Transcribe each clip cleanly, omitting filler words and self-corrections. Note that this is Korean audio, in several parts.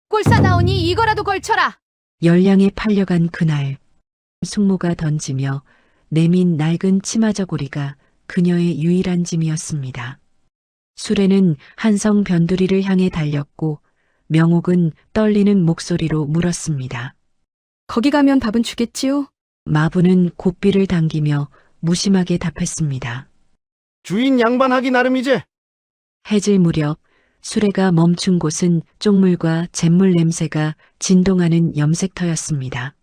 꼴싸다오니 이거라도 걸쳐라. 열량에 팔려간 그날, 숙모가 던지며 내민 낡은 치마저고리가 그녀의 유일한 짐이었습니다. 수레는 한성 변두리를 향해 달렸고 명옥은 떨리는 목소리로 물었습니다. 거기 가면 밥은 주겠지요? 마부는 고삐를 당기며 무심하게 답했습니다. 주인 양반하기 나름이제. 해질 무렵 수레가 멈춘 곳은 쪽물과 잿물 냄새가 진동하는 염색터였습니다.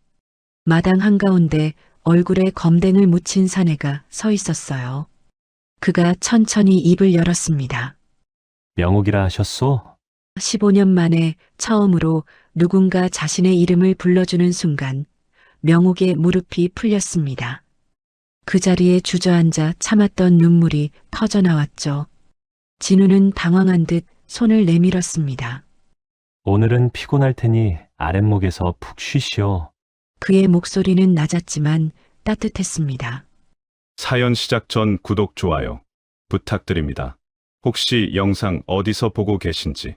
마당 한가운데 얼굴에 검댕을 묻힌 사내가 서 있었어요. 그가 천천히 입을 열었습니다. 명옥이라 하셨소? 15년 만에 처음으로 누군가 자신의 이름을 불러주는 순간 명옥의 무릎이 풀렸습니다. 그 자리에 주저앉아 참았던 눈물이 터져나왔죠. 진우는 당황한 듯 손을 내밀었습니다. 오늘은 피곤할 테니 아랫목에서 푹 쉬시오. 그의 목소리는 낮았지만 따뜻했습니다. 사연 시작 전 구독, 좋아요 부탁드립니다. 혹시 영상 어디서 보고 계신지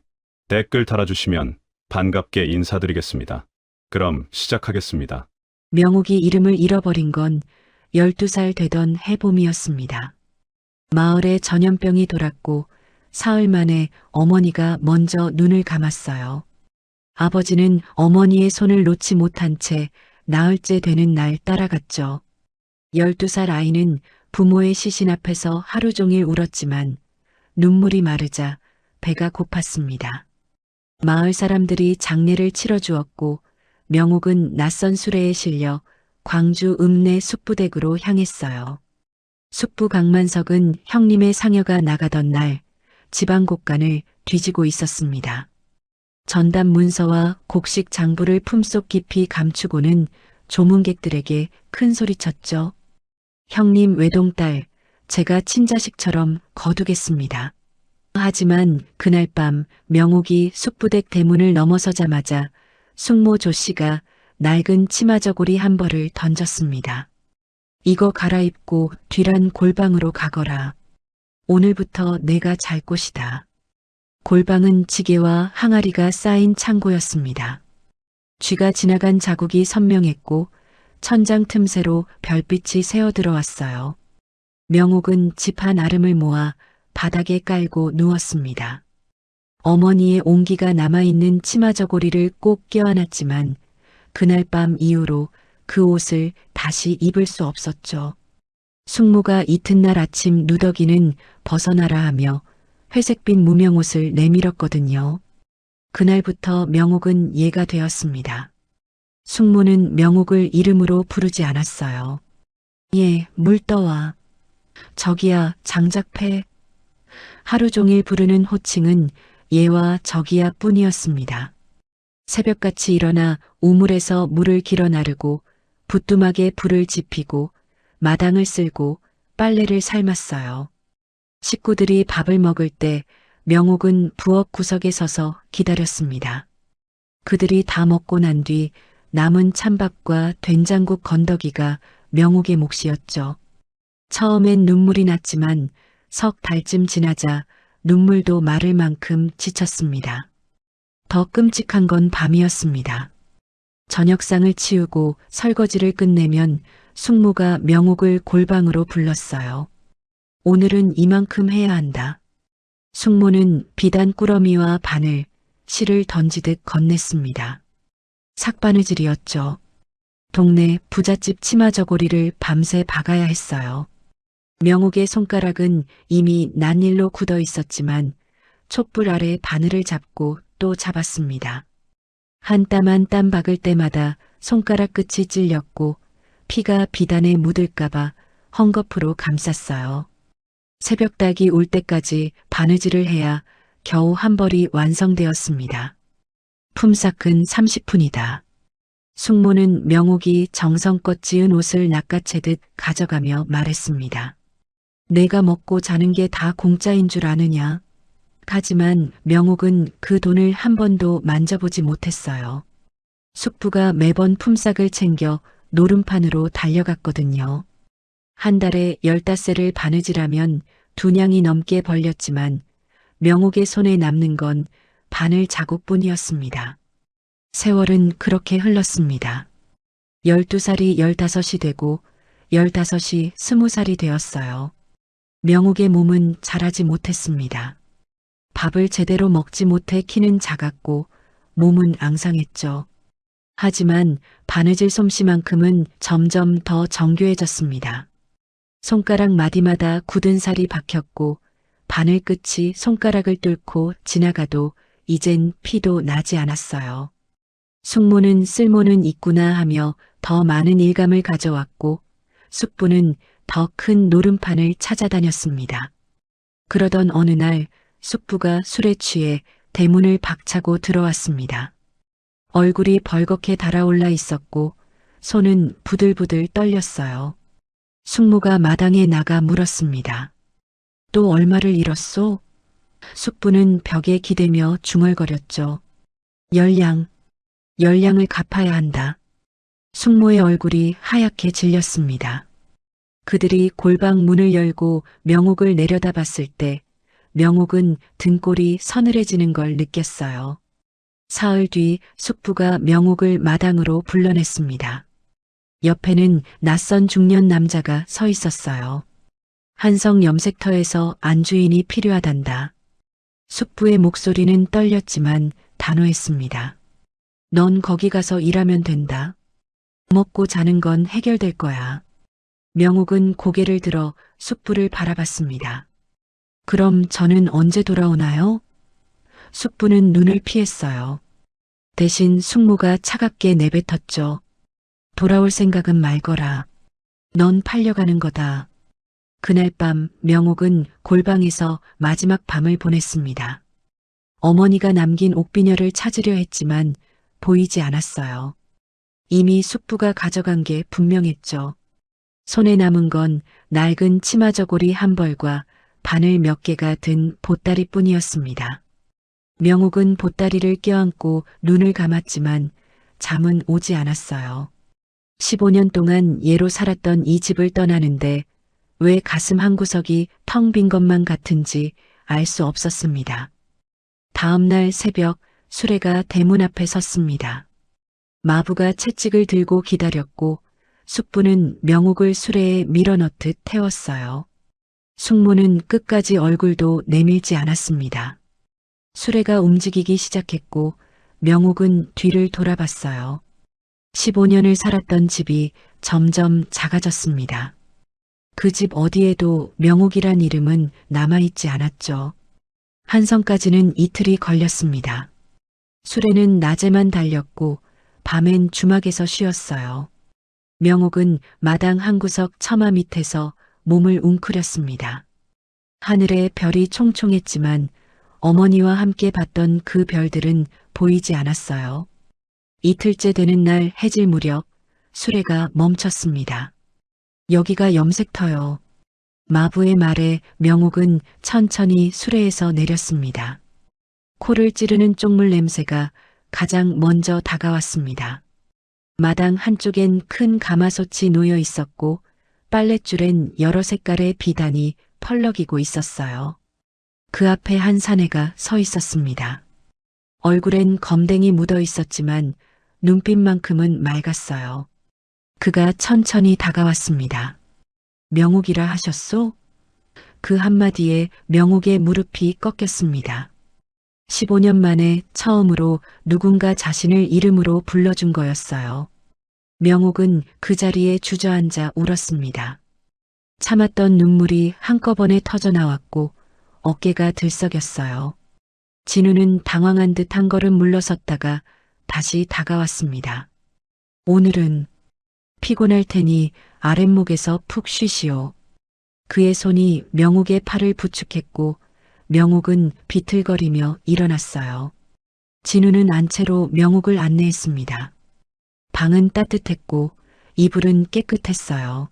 댓글 달아주시면 반갑게 인사드리겠습니다. 그럼 시작하겠습니다. 명옥이 이름을 잃어버린 건 12살 되던 해봄이었습니다. 마을에 전염병이 돌았고 사흘 만에 어머니가 먼저 눈을 감았어요. 아버지는 어머니의 손을 놓지 못한 채 나흘째 되는 날 따라갔죠. 12살 아이는 부모의 시신 앞에서 하루 종일 울었지만 눈물이 마르자 배가 고팠습니다. 마을 사람들이 장례를 치러주었고 명옥은 낯선 수레에 실려 광주 읍내 숙부댁으로 향했어요. 숙부 강만석은 형님의 상여가 나가던 날 지방곡간을 뒤지고 있었습니다. 전담 문서와 곡식 장부를 품속 깊이 감추고는 조문객들에게 큰 소리쳤죠. 형님 외동딸, 제가 친자식처럼 거두겠습니다. 하지만 그날 밤 명옥이 숙부댁 대문을 넘어서자마자 숙모 조씨가 낡은 치마저고리 한 벌을 던졌습니다. 이거 갈아입고 뒤란 골방으로 가거라. 오늘부터 내가 잘 곳이다. 골방은 지게와 항아리가 쌓인 창고였습니다. 쥐가 지나간 자국이 선명했고 천장 틈새로 별빛이 새어 들어왔어요. 명옥은 집 한 아름을 모아 바닥에 깔고 누웠습니다. 어머니의 온기가 남아있는 치마저고리를 꼭 껴안았지만 그날 밤 이후로 그 옷을 다시 입을 수 없었죠. 숙모가 이튿날 아침 누더기는 벗어나라 하며 회색빛 무명옷을 내밀었거든요. 그날부터 명옥은 얘가 되었습니다. 숙모는 명옥을 이름으로 부르지 않았어요. 예, 물 떠와. 저기야, 장작패. 하루 종일 부르는 호칭은 얘와 저기야 뿐이었습니다. 새벽같이 일어나 우물에서 물을 길어 나르고 부뚜막에 불을 지피고 마당을 쓸고 빨래를 삶았어요. 식구들이 밥을 먹을 때 명옥은 부엌 구석에 서서 기다렸습니다. 그들이 다 먹고 난 뒤 남은 찬밥과 된장국 건더기가 명옥의 몫이었죠. 처음엔 눈물이 났지만 석 달쯤 지나자 눈물도 마를 만큼 지쳤습니다. 더 끔찍한 건 밤이었습니다. 저녁상을 치우고 설거지를 끝내면 숙모가 명옥을 골방으로 불렀어요. 오늘은 이만큼 해야 한다. 숙모는 비단 꾸러미와 바늘, 실을 던지듯 건넸습니다. 삭바느질이었죠. 동네 부잣집 치마저고리를 밤새 박아야 했어요. 명옥의 손가락은 이미 난일로 굳어 있었지만 촛불 아래 바늘을 잡고 또 잡았습니다. 한 땀 한 땀 박을 때마다 손가락 끝이 찔렸고 피가 비단에 묻을까봐 헝겊으로 감쌌어요. 새벽닭이 올 때까지 바느질을 해야 겨우 한 벌이 완성되었습니다. 품삯은 30푼이다. 숙모는 명옥이 정성껏 지은 옷을 낚아채듯 가져가며 말했습니다. 내가 먹고 자는 게 다 공짜인 줄 아느냐? 하지만 명옥은 그 돈을 한 번도 만져보지 못했어요. 숙부가 매번 품삯을 챙겨 노름판으로 달려갔거든요. 한 달에 15셀을 바느질하면 2냥이 넘게 벌렸지만 명옥의 손에 남는 건 바늘 자국뿐이었습니다. 세월은 그렇게 흘렀습니다. 12살이 15이 되고 15이 20살이 되었어요. 명옥의 몸은 자라지 못했습니다. 밥을 제대로 먹지 못해 키는 작았고 몸은 앙상했죠. 하지만 바느질 솜씨만큼은 점점 더 정교해졌습니다. 손가락 마디마다 굳은 살이 박혔고 바늘 끝이 손가락을 뚫고 지나가도 이젠 피도 나지 않았어요. 숙모는 쓸모는 있구나 하며 더 많은 일감을 가져왔고 숙부는 더 큰 노름판을 찾아다녔습니다. 그러던 어느 날 숙부가 술에 취해 대문을 박차고 들어왔습니다. 얼굴이 벌겋게 달아올라 있었고 손은 부들부들 떨렸어요. 숙모가 마당에 나가 물었습니다. 또 얼마를 잃었소? 숙부는 벽에 기대며 중얼거렸죠. 10량. 10량을 갚아야 한다. 숙모의 얼굴이 하얗게 질렸습니다. 그들이 골방 문을 열고 명옥을 내려다봤을 때 명옥은 등골이 서늘해지는 걸 느꼈어요. 사흘 뒤 숙부가 명옥을 마당으로 불러냈습니다. 옆에는 낯선 중년 남자가 서 있었어요. 한성 염색터에서 안주인이 필요하단다. 숙부의 목소리는 떨렸지만 단호했습니다. 넌 거기 가서 일하면 된다. 먹고 자는 건 해결될 거야. 명옥은 고개를 들어 숙부를 바라봤습니다. 그럼 저는 언제 돌아오나요? 숙부는 눈을 피했어요. 대신 숙모가 차갑게 내뱉었죠. 돌아올 생각은 말거라. 넌 팔려가는 거다. 그날 밤 명옥은 골방에서 마지막 밤을 보냈습니다. 어머니가 남긴 옥비녀를 찾으려 했지만 보이지 않았어요. 이미 숙부가 가져간 게 분명했죠. 손에 남은 건 낡은 치마 저고리 한 벌과 바늘 몇 개가 든 보따리뿐이었습니다. 명옥은 보따리를 껴안고 눈을 감았지만 잠은 오지 않았어요. 15년 동안 예로 살았던 이 집을 떠나는데 왜 가슴 한구석이 텅 빈 것만 같은지 알 수 없었습니다. 다음 날 새벽 수레가 대문 앞에 섰습니다. 마부가 채찍을 들고 기다렸고 숙부는 명옥을 수레에 밀어넣듯 태웠어요. 숙모는 끝까지 얼굴도 내밀지 않았습니다. 수레가 움직이기 시작했고 명옥은 뒤를 돌아봤어요. 15년을 살았던 집이 점점 작아졌습니다. 그 집 어디에도 명옥이란 이름은 남아있지 않았죠. 한성까지는 이틀이 걸렸습니다. 수레는 낮에만 달렸고 밤엔 주막에서 쉬었어요. 명옥은 마당 한구석 처마 밑에서 몸을 웅크렸습니다. 하늘에 별이 총총했지만 어머니와 함께 봤던 그 별들은 보이지 않았어요. 이틀째 되는 날 해질 무렵 수레가 멈췄습니다. 여기가 염색터요. 마부의 말에 명옥은 천천히 수레에서 내렸습니다. 코를 찌르는 쪽물 냄새가 가장 먼저 다가왔습니다. 마당 한쪽엔 큰 가마솥이 놓여 있었고 빨랫줄엔 여러 색깔의 비단이 펄럭이고 있었어요. 그 앞에 한 사내가 서 있었습니다. 얼굴엔 검댕이 묻어 있었지만 눈빛만큼은 맑았어요. 그가 천천히 다가왔습니다. 명옥이라 하셨소? 그 한마디에 명옥의 무릎이 꺾였습니다. 15년 만에 처음으로 누군가 자신을 이름으로 불러준 거였어요. 명옥은 그 자리에 주저앉아 울었습니다. 참았던 눈물이 한꺼번에 터져 나왔고 어깨가 들썩였어요. 진우는 당황한 듯 한 걸음 물러섰다가 다시 다가왔습니다. 오늘은 피곤할 테니 아랫목에서 푹 쉬시오. 그의 손이 명옥의 팔을 부축했고 명옥은 비틀거리며 일어났어요. 진우는 안채로 명옥을 안내했습니다. 방은 따뜻했고 이불은 깨끗했어요.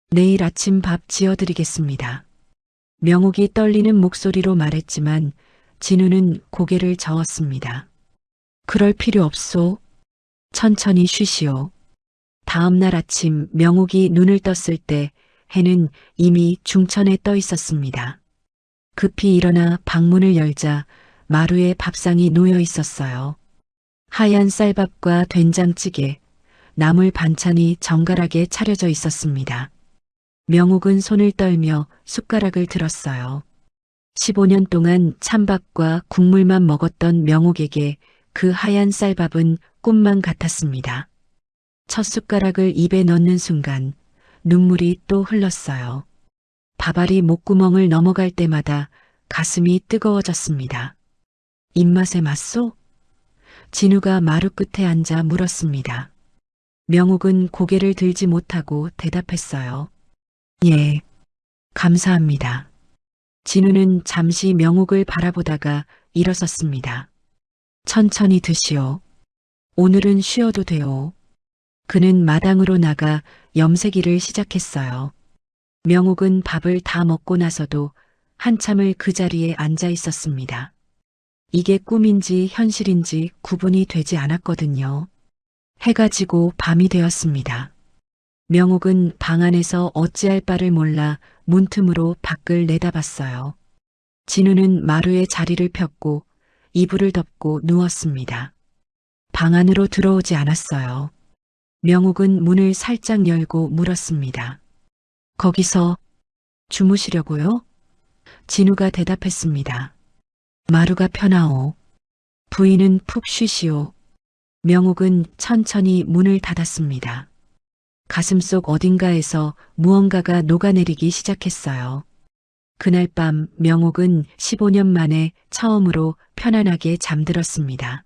내일 아침 밥 지어드리겠습니다. 명옥이 떨리는 목소리로 말했지만 진우는 고개를 저었습니다. 그럴 필요 없소. 천천히 쉬시오. 다음 날 아침 명옥이 눈을 떴을 때 해는 이미 중천에 떠 있었습니다. 급히 일어나 방문을 열자 마루에 밥상이 놓여 있었어요. 하얀 쌀밥과 된장찌개, 나물 반찬이 정갈하게 차려져 있었습니다. 명옥은 손을 떨며 숟가락을 들었어요. 15년 동안 찬밥과 국물만 먹었던 명옥에게 그 하얀 쌀밥은 꿈만 같았습니다. 첫 숟가락을 입에 넣는 순간 눈물이 또 흘렀어요. 밥알이 목구멍을 넘어갈 때마다 가슴이 뜨거워졌습니다. 입맛에 맞소? 진우가 마루 끝에 앉아 물었습니다. 명옥은 고개를 들지 못하고 대답했어요. 예, 감사합니다. 진우는 잠시 명옥을 바라보다가 일어섰습니다. 천천히 드시오. 오늘은 쉬어도 돼요. 그는 마당으로 나가 염색일을 시작했어요. 명옥은 밥을 다 먹고 나서도 한참을 그 자리에 앉아 있었습니다. 이게 꿈인지 현실인지 구분이 되지 않았거든요. 해가 지고 밤이 되었습니다. 명옥은 방 안에서 어찌할 바를 몰라 문틈으로 밖을 내다봤어요. 진우는 마루에 자리를 폈고 이불을 덮고 누웠습니다. 방 안으로 들어오지 않았어요. 명옥은 문을 살짝 열고 물었습니다. 거기서 주무시려고요? 진우가 대답했습니다. 마루가 편하오. 부인은 푹 쉬시오. 명옥은 천천히 문을 닫았습니다. 가슴속 어딘가에서 무언가가 녹아내리기 시작했어요. 그날 밤 명옥은 15년 만에 처음으로 편안하게 잠들었습니다.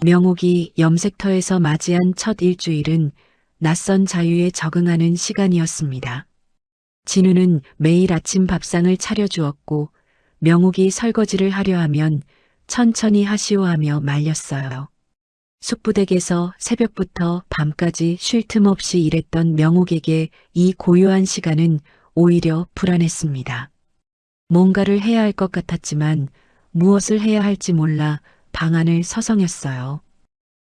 명옥이 염색터에서 맞이한 첫 일주일은 낯선 자유에 적응하는 시간이었습니다. 진우는 매일 아침 밥상을 차려주었고 명옥이 설거지를 하려 하면 천천히 하시오 하며 말렸어요. 숙부댁에서 새벽부터 밤까지 쉴 틈 없이 일했던 명옥에게 이 고요한 시간은 오히려 불안했습니다. 뭔가를 해야 할 것 같았지만 무엇을 해야 할지 몰라 방안을 서성였어요.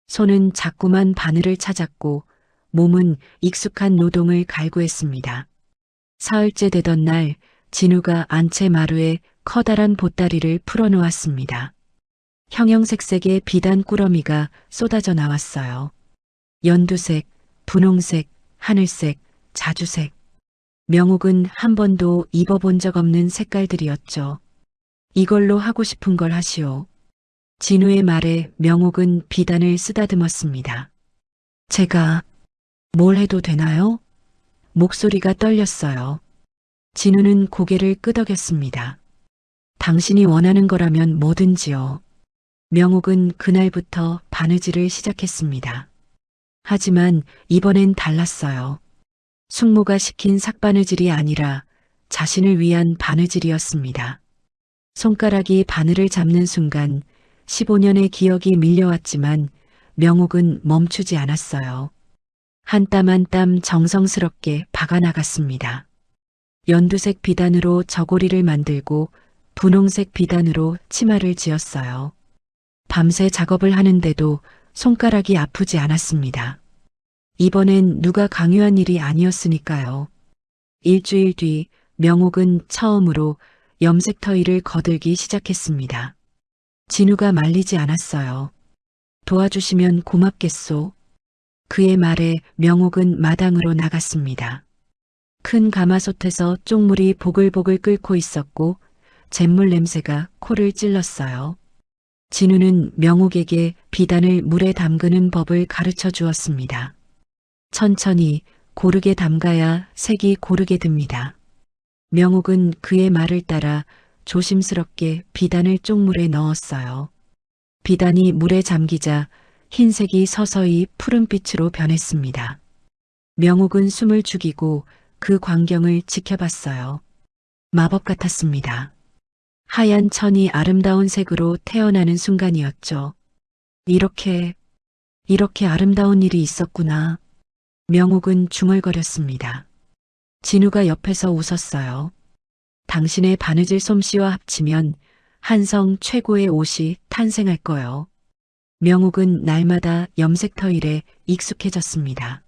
손은 자꾸만 바늘을 찾았고 몸은 익숙한 노동을 갈구했습니다. 사흘째 되던 날 진우가 안채 마루에 커다란 보따리를 풀어놓았습니다. 형형색색의 비단 꾸러미가 쏟아져 나왔어요. 연두색, 분홍색, 하늘색, 자주색. 명옥은 한 번도 입어본 적 없는 색깔들이었죠. 이걸로 하고 싶은 걸 하시오. 진우의 말에 명옥은 비단을 쓰다듬었습니다. 제가 뭘 해도 되나요? 목소리가 떨렸어요. 진우는 고개를 끄덕였습니다. 당신이 원하는 거라면 뭐든지요. 명옥은 그날부터 바느질을 시작했습니다. 하지만 이번엔 달랐어요. 숙모가 시킨 삭바느질이 아니라 자신을 위한 바느질이었습니다. 손가락이 바늘을 잡는 순간 15년의 기억이 밀려왔지만 명옥은 멈추지 않았어요. 한 땀 한 땀 정성스럽게 박아나갔습니다. 연두색 비단으로 저고리를 만들고 분홍색 비단으로 치마를 지었어요. 밤새 작업을 하는데도 손가락이 아프지 않았습니다. 이번엔 누가 강요한 일이 아니었으니까요. 일주일 뒤 명옥은 처음으로 염색터 일을 거들기 시작했습니다. 진우가 말리지 않았어요. 도와주시면 고맙겠소. 그의 말에 명옥은 마당으로 나갔습니다. 큰 가마솥에서 쪽물이 보글보글 끓고 있었고 잿물 냄새가 코를 찔렀어요. 진우는 명옥에게 비단을 물에 담그는 법을 가르쳐 주었습니다. 천천히 고르게 담가야 색이 고르게 듭니다. 명옥은 그의 말을 따라 조심스럽게 비단을 쪽물에 넣었어요. 비단이 물에 잠기자 흰색이 서서히 푸른빛으로 변했습니다. 명옥은 숨을 죽이고 그 광경을 지켜봤어요. 마법 같았습니다. 하얀 천이 아름다운 색으로 태어나는 순간이었죠. 이렇게 아름다운 일이 있었구나. 명옥은 중얼거렸습니다. 진우가 옆에서 웃었어요. 당신의 바느질 솜씨와 합치면 한성 최고의 옷이 탄생할 거요. 명옥은 날마다 염색터 일에 익숙해졌습니다.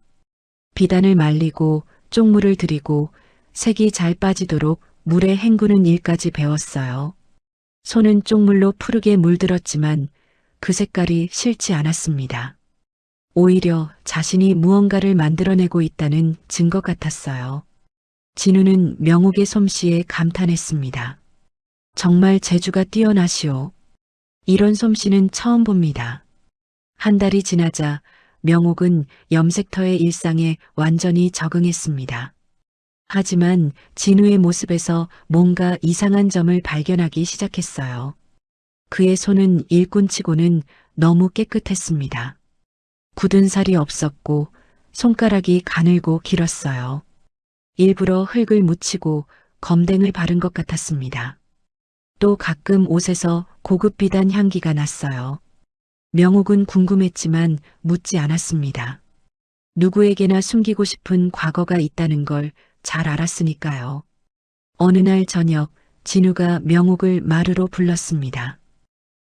비단을 말리고 쪽물을 들이고 색이 잘 빠지도록 물에 헹구는 일까지 배웠어요. 손은 쪽물로 푸르게 물들었지만 그 색깔이 싫지 않았습니다. 오히려 자신이 무언가를 만들어내고 있다는 증거 같았어요. 진우는 명옥의 솜씨에 감탄했습니다. 정말 재주가 뛰어나시오. 이런 솜씨는 처음 봅니다. 한 달이 지나자 명옥은 염색터의 일상에 완전히 적응했습니다. 하지만 진우의 모습에서 뭔가 이상한 점을 발견하기 시작했어요. 그의 손은 일꾼치고는 너무 깨끗했습니다. 굳은 살이 없었고 손가락이 가늘고 길었어요. 일부러 흙을 묻히고 검댕을 바른 것 같았습니다. 또 가끔 옷에서 고급 비단 향기가 났어요. 명옥은 궁금했지만 묻지 않았습니다. 누구에게나 숨기고 싶은 과거가 있다는 걸 잘 알았으니까요. 어느 날 저녁 진우가 명옥을 마루로 불렀습니다.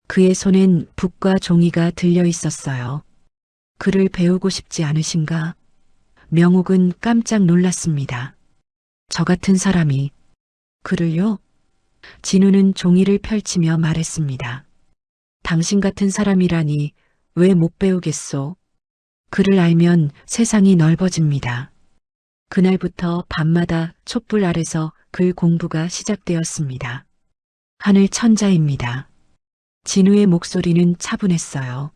그의 손엔 붓과 종이가 들려 있었어요. 글을 배우고 싶지 않으신가? 명옥은 깜짝 놀랐습니다. 저 같은 사람이 글을요? 진우는 종이를 펼치며 말했습니다. 당신 같은 사람이라니 왜 못 배우겠소? 글을 알면 세상이 넓어집니다. 그날부터 밤마다 촛불 아래서 글 공부가 시작되었습니다. 하늘 천자입니다. 진우의 목소리는 차분했어요.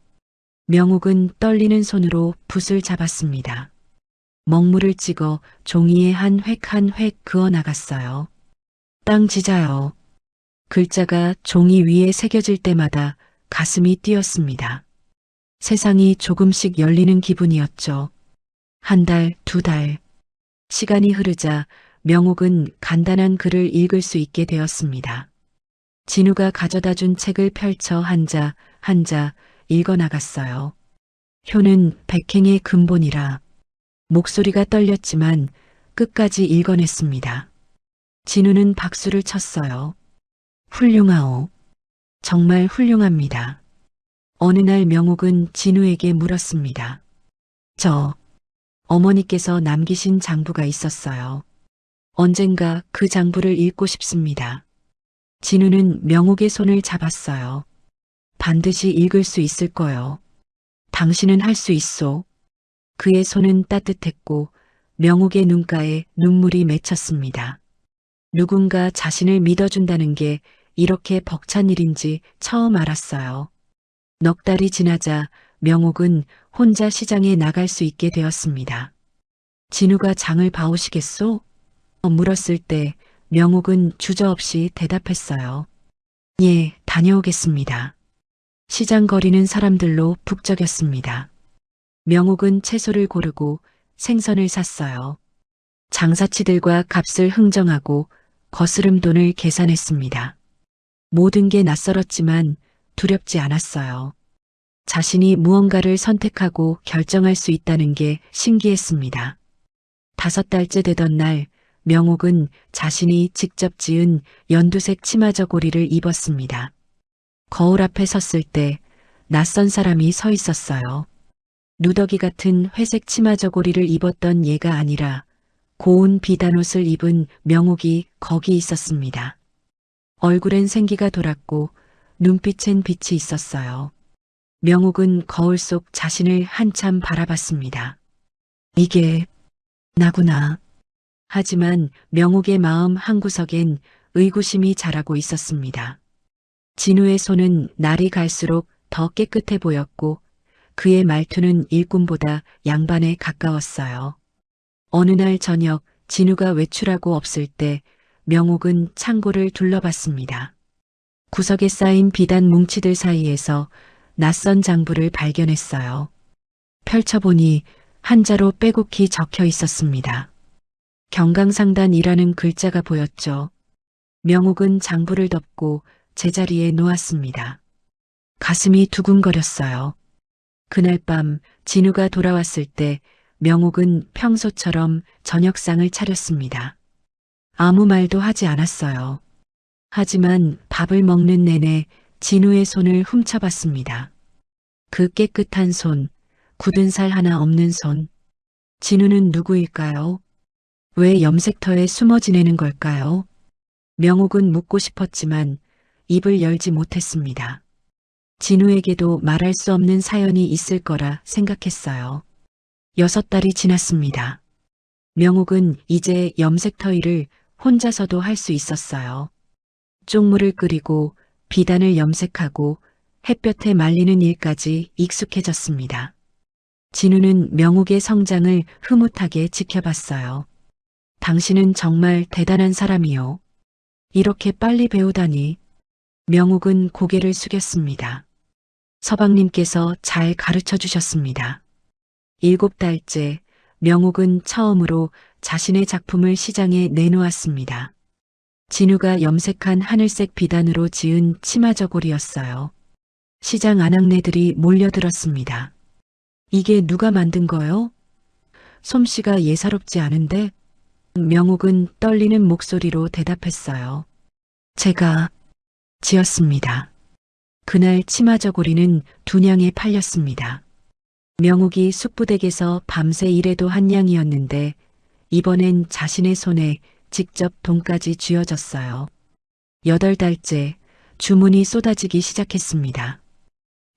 명옥은 떨리는 손으로 붓을 잡았습니다. 먹물을 찍어 종이에 한 획 한 획 그어 나갔어요. 땅 지자요. 글자가 종이 위에 새겨질 때마다 가슴이 뛰었습니다. 세상이 조금씩 열리는 기분이었죠. 한 달, 두 달. 시간이 흐르자 명옥은 간단한 글을 읽을 수 있게 되었습니다. 진우가 가져다 준 책을 펼쳐 한자 한자 읽어 나갔어요. 효는 백행의 근본이라. 목소리가 떨렸지만 끝까지 읽어냈습니다. 진우는 박수를 쳤어요. 훌륭하오. 정말 훌륭합니다. 어느 날 명옥은 진우에게 물었습니다. 어머니께서 남기신 장부가 있었어요. 언젠가 그 장부를 읽고 싶습니다. 진우는 명옥의 손을 잡았어요. 반드시 읽을 수 있을 거요. 당신은 할 수 있소. 그의 손은 따뜻했고 명옥의 눈가에 눈물이 맺혔습니다. 누군가 자신을 믿어준다는 게 이렇게 벅찬 일인지 처음 알았어요. 넉 달이 지나자 명옥은 혼자 시장에 나갈 수 있게 되었습니다. 진우가 장을 봐오시겠소? 물었을 때 명옥은 주저없이 대답했어요. 예, 다녀오겠습니다. 시장 거리는 사람들로 북적였습니다. 명옥은 채소를 고르고 생선을 샀어요. 장사치들과 값을 흥정하고 거스름 돈을 계산했습니다. 모든 게 낯설었지만 두렵지 않았어요. 자신이 무언가를 선택하고 결정할 수 있다는 게 신기했습니다. 5달째 되던 날 명옥은 자신이 직접 지은 연두색 치마 저고리를 입었습니다. 거울 앞에 섰을 때 낯선 사람이 서 있었어요. 누더기 같은 회색 치마 저고리를 입었던 얘가 아니라 고운 비단옷을 입은 명옥이 거기 있었습니다. 얼굴엔 생기가 돌았고 눈빛엔 빛이 있었어요. 명옥은 거울 속 자신을 한참 바라봤습니다. 이게 나구나. 하지만 명옥의 마음 한구석엔 의구심이 자라고 있었습니다. 진우의 손은 날이 갈수록 더 깨끗해 보였고 그의 말투는 일꾼보다 양반에 가까웠어요. 어느 날 저녁 진우가 외출하고 없을 때 명옥은 창고를 둘러봤습니다. 구석에 쌓인 비단 뭉치들 사이에서 낯선 장부를 발견했어요. 펼쳐보니 한자로 빼곡히 적혀 있었습니다. 경강상단이라는 글자가 보였죠. 명옥은 장부를 덮고 제자리에 놓았습니다. 가슴이 두근거렸어요. 그날 밤 진우가 돌아왔을 때 명옥은 평소처럼 저녁상을 차렸습니다. 아무 말도 하지 않았어요. 하지만 밥을 먹는 내내 진우의 손을 훔쳐봤습니다. 그 깨끗한 손, 굳은 살 하나 없는 손. 진우는 누구일까요? 왜 염색터에 숨어 지내는 걸까요? 명옥은 묻고 싶었지만 입을 열지 못했습니다. 진우에게도 말할 수 없는 사연이 있을 거라 생각했어요. 6달이 지났습니다. 명옥은 이제 염색터 일을 혼자서도 할 수 있었어요. 쪽물을 끓이고 비단을 염색하고 햇볕에 말리는 일까지 익숙해졌습니다. 진우는 명옥의 성장을 흐뭇하게 지켜봤어요. 당신은 정말 대단한 사람이요. 이렇게 빨리 배우다니. 명옥은 고개를 숙였습니다. 서방님께서 잘 가르쳐 주셨습니다. 7달째 명옥은 처음으로 자신의 작품을 시장에 내놓았습니다. 진우가 염색한 하늘색 비단으로 지은 치마 저고리였어요. 시장 아낙네들이 몰려들었습니다. 이게 누가 만든 거요? 솜씨가 예사롭지 않은데? 명옥은 떨리는 목소리로 대답했어요. 제가 지었습니다. 그날 치마 저고리는 2냥에 팔렸습니다. 명옥이 숙부댁에서 밤새 일해도 한 냥이었는데 이번엔 자신의 손에 직접 돈까지 쥐어졌어요. 8달째 주문이 쏟아지기 시작했습니다.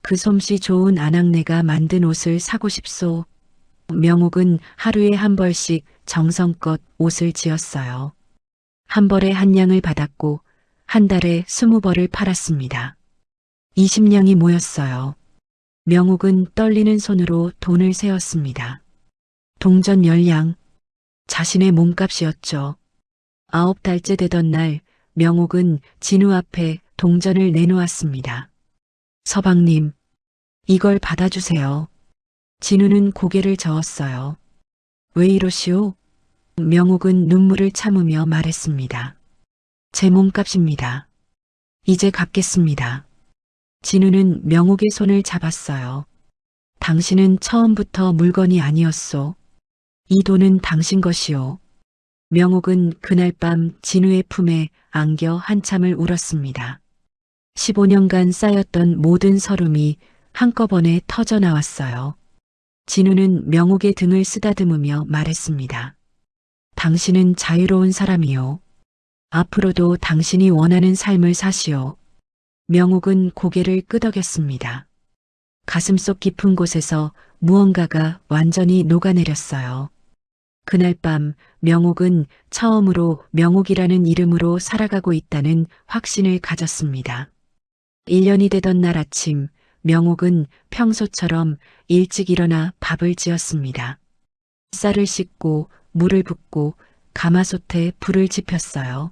그 솜씨 좋은 아낙네가 만든 옷을 사고 싶소. 명옥은 하루에 한 벌씩 정성껏 옷을 지었어요. 한 벌에 한 냥을 받았고 한 달에 20벌을 팔았습니다. 20냥이 모였어요. 명옥은 떨리는 손으로 돈을 세었습니다. 동전 10냥, 자신의 몸값이었죠. 9달째 되던 날 명옥은 진우 앞에 동전을 내놓았습니다. 서방님, 이걸 받아주세요. 진우는 고개를 저었어요. 왜 이러시오? 명옥은 눈물을 참으며 말했습니다. 제 몸값입니다. 이제 갚겠습니다. 진우는 명옥의 손을 잡았어요. 당신은 처음부터 물건이 아니었소. 이 돈은 당신 것이오. 명옥은 그날 밤 진우의 품에 안겨 한참을 울었습니다. 15년간 쌓였던 모든 서름이 한꺼번에 터져 나왔어요. 진우는 명옥의 등을 쓰다듬으며 말했습니다. 당신은 자유로운 사람이요. 앞으로도 당신이 원하는 삶을 사시오. 명옥은 고개를 끄덕였습니다. 가슴속 깊은 곳에서 무언가가 완전히 녹아내렸어요. 그날 밤 명옥은 처음으로 명옥이라는 이름으로 살아가고 있다는 확신을 가졌습니다. 1년이 되던 날 아침 명옥은 평소처럼 일찍 일어나 밥을 지었습니다. 쌀을 씻고 물을 붓고 가마솥에 불을 지폈어요.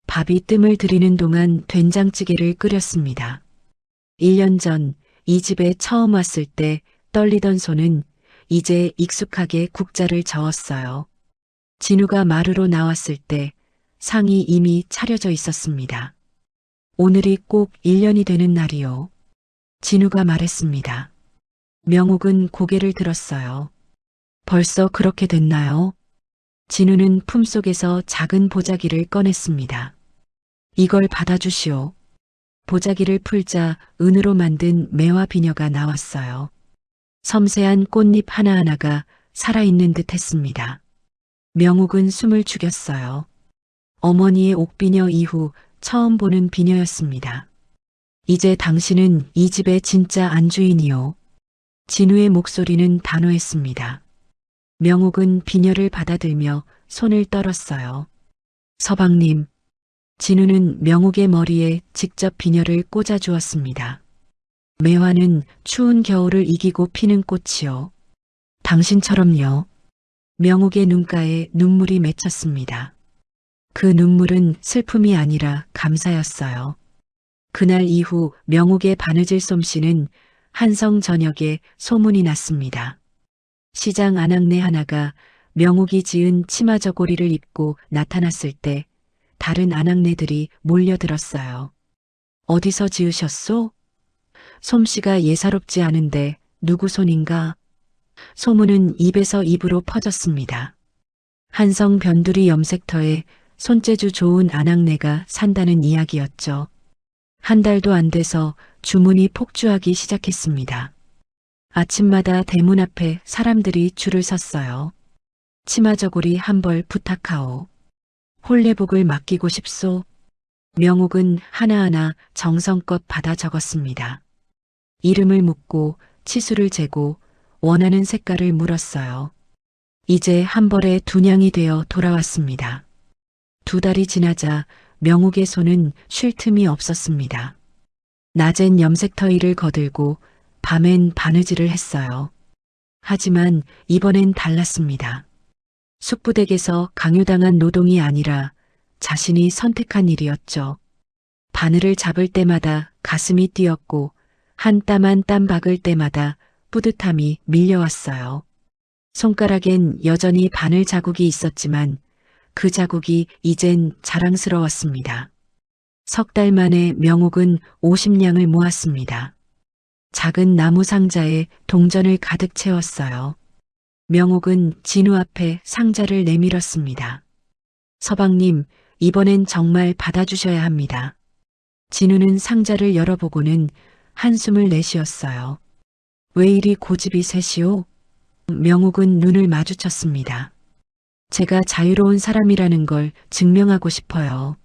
밥이 뜸을 들이는 동안 된장찌개를 끓였습니다. 1년 전 이 집에 처음 왔을 때 떨리던 손은 이제 익숙하게 국자를 저었어요. 진우가 마루로 나왔을 때 상이 이미 차려져 있었습니다. 오늘이 꼭 1년이 되는 날이요. 진우가 말했습니다. 명옥은 고개를 들었어요. 벌써 그렇게 됐나요? 진우는 품속에서 작은 보자기를 꺼냈습니다. 이걸 받아주시오. 보자기를 풀자 은으로 만든 매화 비녀가 나왔어요. 섬세한 꽃잎 하나하나가 살아있는 듯 했습니다. 명옥은 숨을 죽였어요. 어머니의 옥비녀 이후 처음 보는 비녀였습니다. 이제 당신은 이 집의 진짜 안주인이요. 진우의 목소리는 단호했습니다. 명옥은 비녀를 받아들며 손을 떨었어요. 서방님, 진우는 명옥의 머리에 직접 비녀를 꽂아 주었습니다. 매화는 추운 겨울을 이기고 피는 꽃이요. 당신처럼요. 명옥의 눈가에 눈물이 맺혔습니다. 그 눈물은 슬픔이 아니라 감사였어요. 그날 이후 명옥의 바느질 솜씨는 한성 전역에 소문이 났습니다. 시장 아낙네 하나가 명옥이 지은 치마 저고리를 입고 나타났을 때 다른 아낙네들이 몰려들었어요. 어디서 지으셨소? 솜씨가 예사롭지 않은데 누구 손인가? 소문은 입에서 입으로 퍼졌습니다. 한성 변두리 염색터에 손재주 좋은 아낙네가 산다는 이야기였죠. 한 달도 안 돼서 주문이 폭주하기 시작했습니다. 아침마다 대문 앞에 사람들이 줄을 섰어요. 치마 저고리 한 벌 부탁하오. 홀례복을 맡기고 싶소. 명옥은 하나하나 정성껏 받아 적었습니다. 이름을 묻고 치수를 재고 원하는 색깔을 물었어요. 이제 한 벌에 두 냥이 되어 돌아왔습니다. 2달이 지나자 명옥의 손은 쉴 틈이 없었습니다. 낮엔 염색터이를 거들고 밤엔 바느질을 했어요. 하지만 이번엔 달랐습니다. 숙부댁에서 강요당한 노동이 아니라 자신이 선택한 일이었죠. 바늘을 잡을 때마다 가슴이 뛰었고 한 땀 한 땀 박을 때마다 뿌듯함이 밀려왔어요. 손가락엔 여전히 바늘 자국이 있었지만 그 자국이 이젠 자랑스러웠습니다. 3달 만에 명옥은 50냥을 모았습니다. 작은 나무 상자에 동전을 가득 채웠어요. 명옥은 진우 앞에 상자를 내밀었습니다. 서방님, 이번엔 정말 받아주셔야 합니다. 진우는 상자를 열어보고는 한숨을 내쉬었어요. 왜 이리 고집이 세시오? 명옥은 눈을 마주쳤습니다. 제가 자유로운 사람이라는 걸 증명하고 싶어요.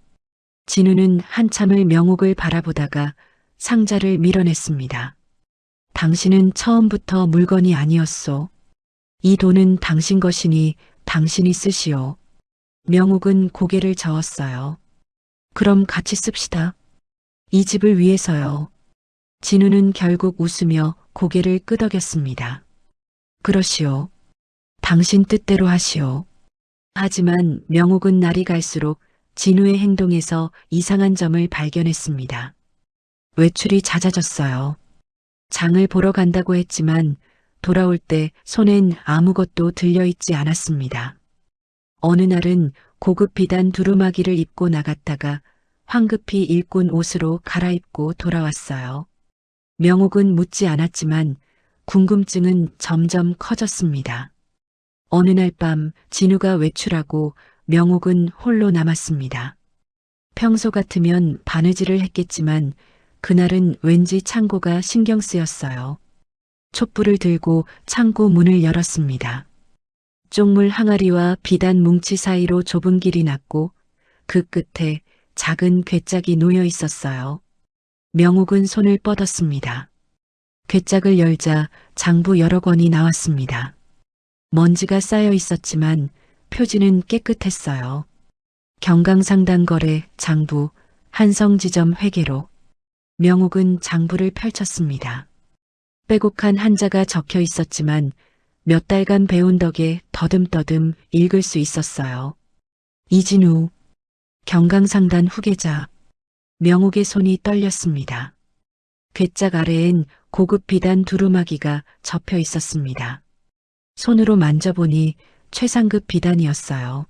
진우는 한참을 명옥을 바라보다가 상자를 밀어냈습니다. 당신은 처음부터 물건이 아니었소. 이 돈은 당신 것이니 당신이 쓰시오. 명옥은 고개를 저었어요. 그럼 같이 씁시다. 이 집을 위해서요. 진우는 결국 웃으며 고개를 끄덕였습니다. 그러시오. 당신 뜻대로 하시오. 하지만 명옥은 날이 갈수록 진우의 행동에서 이상한 점을 발견했습니다. 외출이 잦아졌어요. 장을 보러 간다고 했지만 돌아올 때 손엔 아무것도 들려있지 않았습니다. 어느 날은 고급 비단 두루마기를 입고 나갔다가 황급히 일꾼 옷으로 갈아입고 돌아왔어요. 명옥은 묻지 않았지만 궁금증은 점점 커졌습니다. 어느 날 밤 진우가 외출하고 명옥은 홀로 남았습니다. 평소 같으면 바느질을 했겠지만 그날은 왠지 창고가 신경 쓰였어요. 촛불을 들고 창고 문을 열었습니다. 쪽물 항아리와 비단 뭉치 사이로 좁은 길이 났고 그 끝에 작은 괴짝이 놓여 있었어요. 명옥은 손을 뻗었습니다. 괴짝을 열자 장부 여러 권이 나왔습니다. 먼지가 쌓여 있었지만 표지는 깨끗했어요. 경강상단거래 장부, 한성지점 회계로. 명옥은 장부를 펼쳤습니다. 빼곡한 한자가 적혀 있었지만 몇 달간 배운 덕에 더듬더듬 읽을 수 있었어요. 이진우, 경강상단 후계자. 명옥의 손이 떨렸습니다. 괴짝 아래엔 고급 비단 두루마기가 접혀 있었습니다. 손으로 만져보니 최상급 비단이었어요.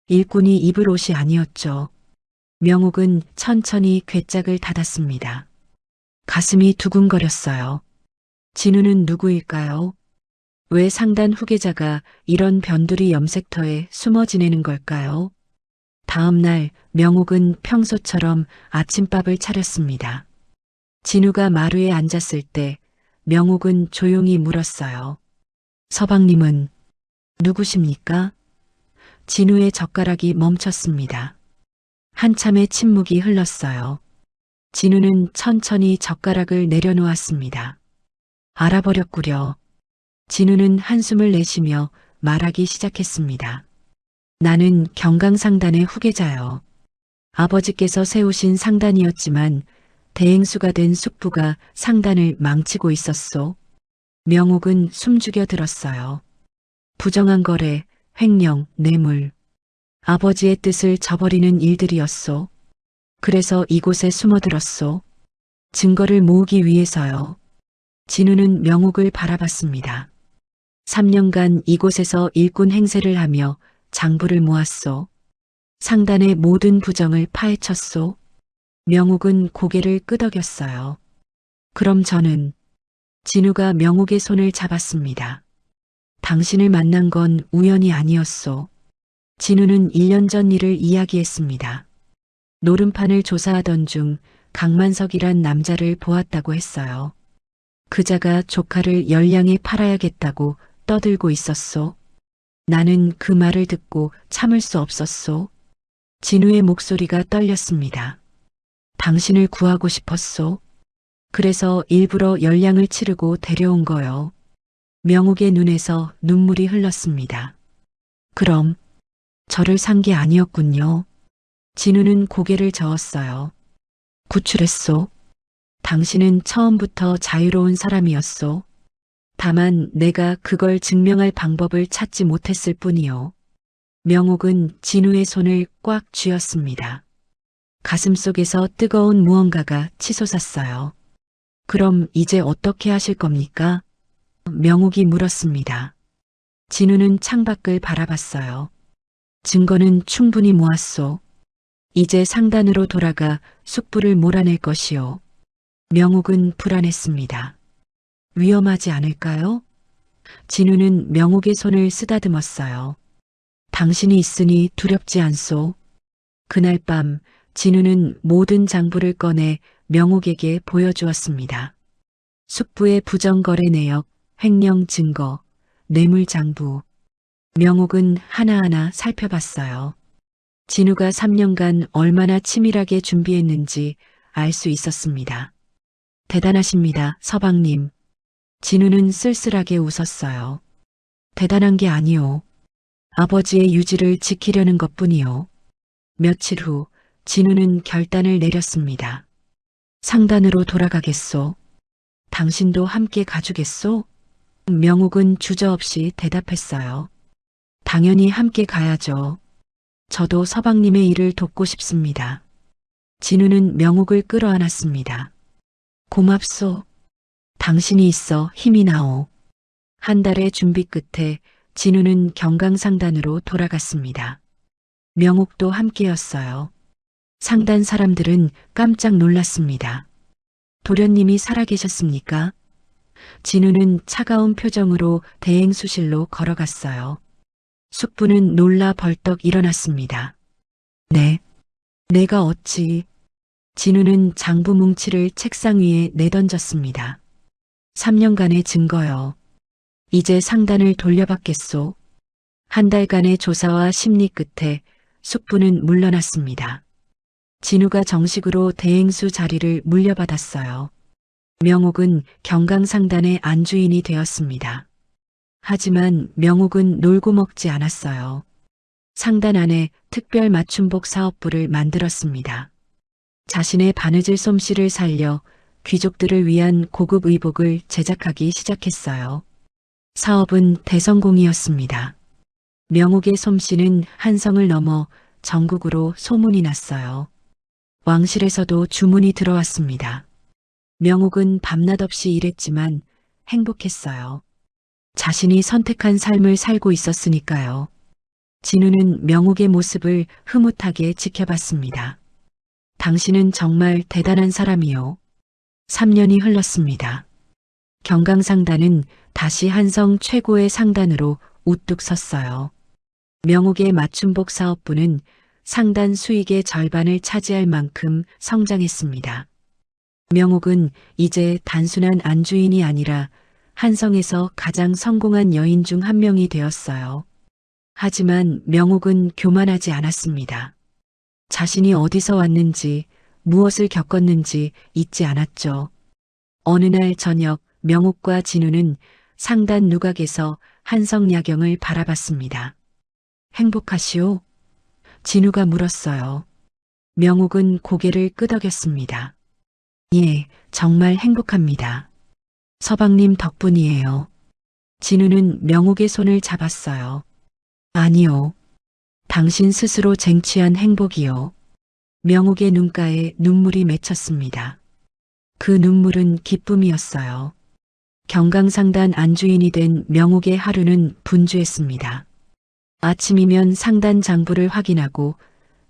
일꾼이 입을 옷이 아니었죠. 명옥은 천천히 괴짝을 닫았습니다. 가슴이 두근거렸어요. 진우는 누구일까요? 왜 상단 후계자가 이런 변두리 염색터에 숨어 지내는 걸까요? 다음 날 명옥은 평소처럼 아침밥을 차렸습니다. 진우가 마루에 앉았을 때 명옥은 조용히 물었어요. 서방님은 누구십니까? 진우의 젓가락이 멈췄습니다. 한참의 침묵이 흘렀어요. 진우는 천천히 젓가락을 내려놓았습니다. 알아버렸구려. 진우는 한숨을 내쉬며 말하기 시작했습니다. 나는 경강상단의 후계자요. 아버지께서 세우신 상단이었지만 대행수가 된 숙부가 상단을 망치고 있었소. 명옥은 숨죽여 들었어요. 부정한 거래, 횡령, 뇌물. 아버지의 뜻을 저버리는 일들이었소. 그래서 이곳에 숨어들었소. 증거를 모으기 위해서요. 진우는 명옥을 바라봤습니다. 3년간 이곳에서 일꾼 행세를 하며 장부를 모았소. 상단의 모든 부정을 파헤쳤소. 명옥은 고개를 끄덕였어요. 그럼 저는 진우가 명옥의 손을 잡았습니다. 당신을 만난 건 우연이 아니었소. 진우는 1년 전 일을 이야기했습니다. 노름판을 조사하던 중 강만석이란 남자를 보았다고 했어요. 그자가 조카를 열량에 팔아야겠다고 떠들고 있었소. 나는 그 말을 듣고 참을 수 없었소. 진우의 목소리가 떨렸습니다. 당신을 구하고 싶었소. 그래서 일부러 연량을 치르고 데려온 거요. 명옥의 눈에서 눈물이 흘렀습니다. 그럼 저를 산 게 아니었군요. 진우는 고개를 저었어요. 구출했소. 당신은 처음부터 자유로운 사람이었소. 다만 내가 그걸 증명할 방법을 찾지 못했을 뿐이요. 명옥은 진우의 손을 꽉 쥐었습니다. 가슴속에서 뜨거운 무언가가 치솟았어요. 그럼 이제 어떻게 하실 겁니까? 명옥이 물었습니다. 진우는 창밖을 바라봤어요. 증거는 충분히 모았소. 이제 상단으로 돌아가 숙부를 몰아낼 것이요. 명옥은 불안했습니다. 위험하지 않을까요? 진우는 명옥의 손을 쓰다듬었어요. 당신이 있으니 두렵지 않소. 그날 밤 진우는 모든 장부를 꺼내 명옥에게 보여주었습니다. 숙부의 부정거래 내역, 횡령 증거, 뇌물 장부. 명옥은 하나하나 살펴봤어요. 진우가 3년간 얼마나 치밀하게 준비했는지 알 수 있었습니다. 대단하십니다, 서방님. 진우는 쓸쓸하게 웃었어요. 대단한 게 아니오. 아버지의 유지를 지키려는 것뿐이요. 며칠 후 진우는 결단을 내렸습니다. 상단으로 돌아가겠소. 당신도 함께 가주겠소? 명옥은 주저없이 대답했어요. 당연히 함께 가야죠. 저도 서방님의 일을 돕고 싶습니다. 진우는 명옥을 끌어안았습니다. 고맙소. 당신이 있어 힘이 나오. 한 달의 준비 끝에 진우는 경강상단으로 돌아갔습니다. 명옥도 함께였어요. 상단 사람들은 깜짝 놀랐습니다. 도련님이 살아계셨습니까? 진우는 차가운 표정으로 대행수실로 걸어갔어요. 숙부는 놀라 벌떡 일어났습니다. 네, 내가 어찌... 진우는 장부 뭉치를 책상 위에 내던졌습니다. 3년간의 증거요. 이제 상단을 돌려받겠소. 한 달간의 조사와 심리 끝에 숙부는 물러났습니다. 진우가 정식으로 대행수 자리를 물려받았어요. 명옥은 경강상단의 안주인이 되었습니다. 하지만 명옥은 놀고 먹지 않았어요. 상단 안에 특별 맞춤복 사업부를 만들었습니다. 자신의 바느질 솜씨를 살려 귀족들을 위한 고급 의복을 제작하기 시작했어요. 사업은 대성공이었습니다. 명옥의 솜씨는 한성을 넘어 전국으로 소문이 났어요. 왕실에서도 주문이 들어왔습니다. 명옥은 밤낮 없이 일했지만 행복했어요. 자신이 선택한 삶을 살고 있었으니까요. 진우는 명옥의 모습을 흐뭇하게 지켜봤습니다. 당신은 정말 대단한 사람이요. 3년이 흘렀습니다. 경강상단은 다시 한성 최고의 상단으로 우뚝 섰어요. 명옥의 맞춤복 사업부는 상단 수익의 절반을 차지할 만큼 성장했습니다. 명옥은 이제 단순한 안주인이 아니라 한성에서 가장 성공한 여인 중 한 명이 되었어요. 하지만 명옥은 교만하지 않았습니다. 자신이 어디서 왔는지, 무엇을 겪었는지 잊지 않았죠. 어느 날 저녁 명옥과 진우는 상단 누각에서 한성 야경을 바라봤습니다. 행복하시오? 진우가 물었어요. 명옥은 고개를 끄덕였습니다. 예, 정말 행복합니다. 서방님 덕분이에요. 진우는 명옥의 손을 잡았어요. 아니요. 당신 스스로 쟁취한 행복이요. 명옥의 눈가에 눈물이 맺혔습니다. 그 눈물은 기쁨이었어요. 경강상단 안주인이 된 명옥의 하루는 분주했습니다. 아침이면 상단 장부를 확인하고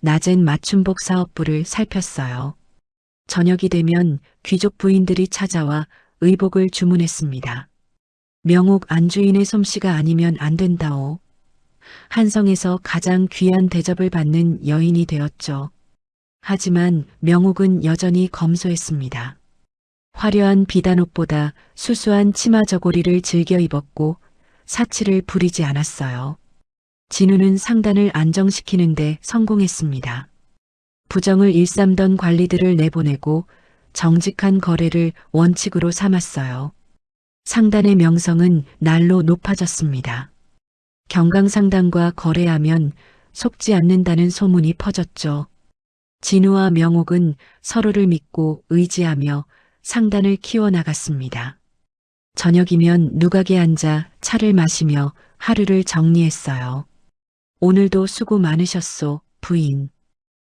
낮엔 맞춤복 사업부를 살폈어요. 저녁이 되면 귀족 부인들이 찾아와 의복을 주문했습니다. 명옥 안주인의 솜씨가 아니면 안 된다오. 한성에서 가장 귀한 대접을 받는 여인이 되었죠. 하지만 명옥은 여전히 검소했습니다. 화려한 비단옷보다 수수한 치마 저고리를 즐겨 입었고 사치를 부리지 않았어요. 진우는 상단을 안정시키는데 성공했습니다. 부정을 일삼던 관리들을 내보내고 정직한 거래를 원칙으로 삼았어요. 상단의 명성은 날로 높아졌습니다. 경강상단과 거래하면 속지 않는다는 소문이 퍼졌죠. 진우와 명옥은 서로를 믿고 의지하며 상단을 키워나갔습니다. 저녁이면 누각에 앉아 차를 마시며 하루를 정리했어요. 오늘도 수고 많으셨소, 부인.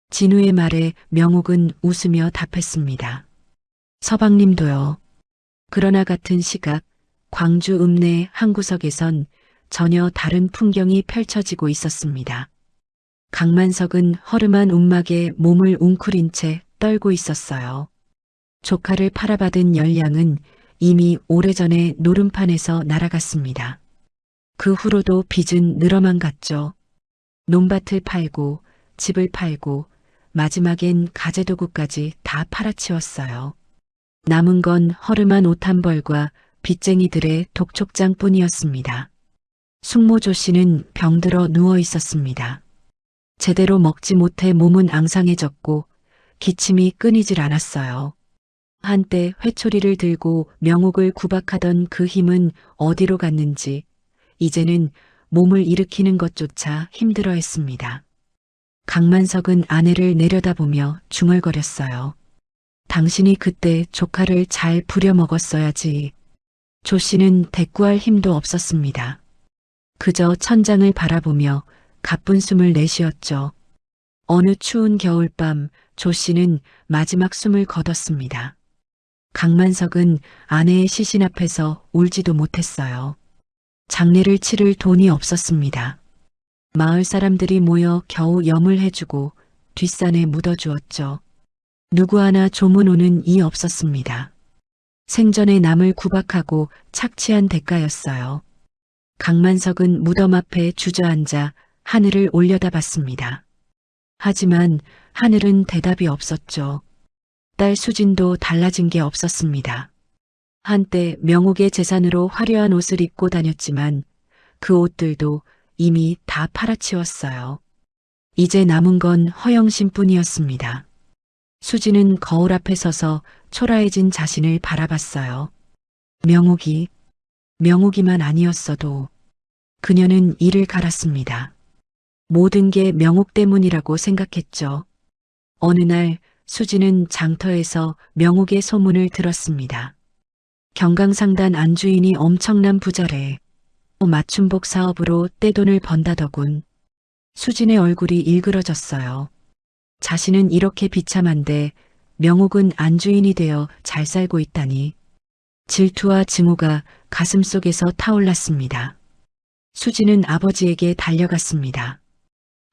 진우의 말에 명옥은 웃으며 답했습니다. 서방님도요. 그러나 같은 시각 광주 읍내 한 구석에선 전혀 다른 풍경이 펼쳐지고 있었습니다. 강만석은 허름한 움막에 몸을 웅크린 채 떨고 있었어요. 조카를 팔아받은 열량은 이미 오래전에 노름판에서 날아갔습니다. 그 후로도 빚은 늘어만 갔죠. 논밭을 팔고 집을 팔고 마지막엔 가재도구까지 다 팔아치웠어요. 남은 건 허름한 옷 한 벌과 빚쟁이들의 독촉장뿐이었습니다. 숙모조 씨는 병들어 누워 있었습니다. 제대로 먹지 못해 몸은 앙상해졌고 기침이 끊이질 않았어요. 한때 회초리를 들고 명옥을 구박하던 그 힘은 어디로 갔는지 이제는 몸을 일으키는 것조차 힘들어했습니다. 강만석은 아내를 내려다보며 중얼거렸어요. 당신이 그때 조카를 잘 부려먹었어야지. 조 씨는 대꾸할 힘도 없었습니다. 그저 천장을 바라보며 가쁜 숨을 내쉬었죠. 어느 추운 겨울밤 조 씨는 마지막 숨을 거뒀습니다. 강만석은 아내의 시신 앞에서 울지도 못했어요. 장례를 치를 돈이 없었습니다. 마을 사람들이 모여 겨우 염을 해주고 뒷산에 묻어주었죠. 누구 하나 조문오는 이 없었습니다. 생전에 남을 구박하고 착취한 대가였어요. 강만석은 무덤 앞에 주저앉아 하늘을 올려다봤습니다. 하지만 하늘은 대답이 없었죠. 딸 수진도 달라진 게 없었습니다. 한때 명옥의 재산으로 화려한 옷을 입고 다녔지만 그 옷들도 이미 다 팔아치웠어요. 이제 남은 건 허영심뿐이었습니다. 수지는 거울 앞에 서서 초라해진 자신을 바라봤어요. 명옥이만 아니었어도 그녀는 이를 갈았습니다. 모든 게 명옥 때문이라고 생각했죠. 어느 날 수지는 장터에서 명옥의 소문을 들었습니다. 경강상단 안주인이 엄청난 부자래. 맞춤복 사업으로 떼돈을 번다더군. 수진의 얼굴이 일그러졌어요. 자신은 이렇게 비참한데 명옥은 안주인이 되어 잘 살고 있다니. 질투와 증오가 가슴속에서 타올랐습니다. 수지는 아버지에게 달려갔습니다.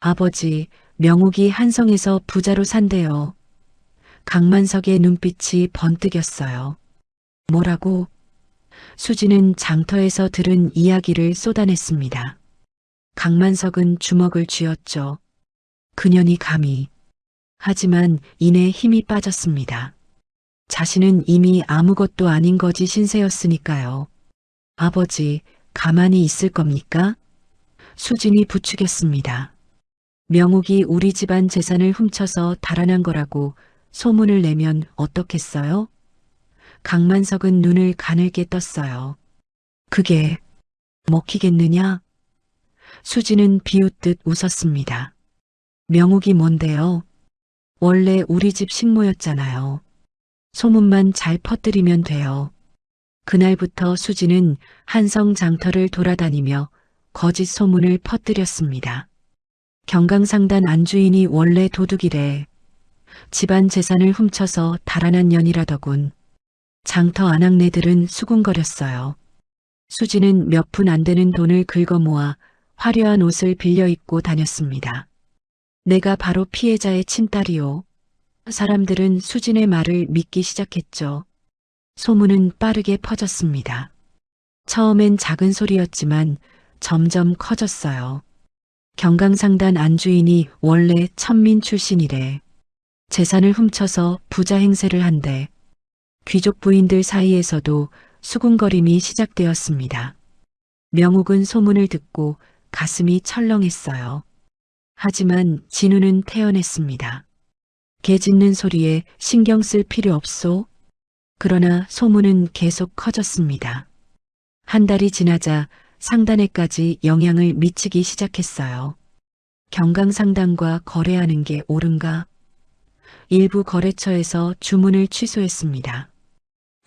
아버지, 명옥이 한성에서 부자로 산대요. 강만석의 눈빛이 번뜩였어요. 뭐라고? 수지는 장터에서 들은 이야기를 쏟아냈습니다. 강만석은 주먹을 쥐었죠. 그년이 감히. 하지만 이내 힘이 빠졌습니다. 자신은 이미 아무것도 아닌 거지 신세였으니까요. 아버지, 가만히 있을 겁니까? 수진이 부추겼습니다. 명옥이 우리 집안 재산을 훔쳐서 달아난 거라고 소문을 내면 어떻겠어요? 강만석은 눈을 가늘게 떴어요. 그게 먹히겠느냐? 수지는 비웃듯 웃었습니다. 명옥이 뭔데요? 원래 우리 집 식모였잖아요. 소문만 잘 퍼뜨리면 돼요. 그날부터 수지는 한성 장터를 돌아다니며 거짓 소문을 퍼뜨렸습니다. 경강상단 안주인이 원래 도둑이래. 집안 재산을 훔쳐서 달아난 년이라더군. 장터 아낙네들은 수군거렸어요. 수지는 몇 푼 안 되는 돈을 긁어 모아 화려한 옷을 빌려 입고 다녔습니다. 내가 바로 피해자의 친딸이요. 사람들은 수진의 말을 믿기 시작했죠. 소문은 빠르게 퍼졌습니다. 처음엔 작은 소리였지만 점점 커졌어요. 경강상단 안주인이 원래 천민 출신이래. 재산을 훔쳐서 부자 행세를 한대. 귀족 부인들 사이에서도 수군거림이 시작되었습니다. 명옥은 소문을 듣고 가슴이 철렁했어요. 하지만 진우는 태연했습니다. 개 짖는 소리에 신경 쓸 필요 없소. 그러나 소문은 계속 커졌습니다. 한 달이 지나자 상단에까지 영향을 미치기 시작했어요. 경강상단과 거래하는 게 옳은가? 일부 거래처에서 주문을 취소했습니다.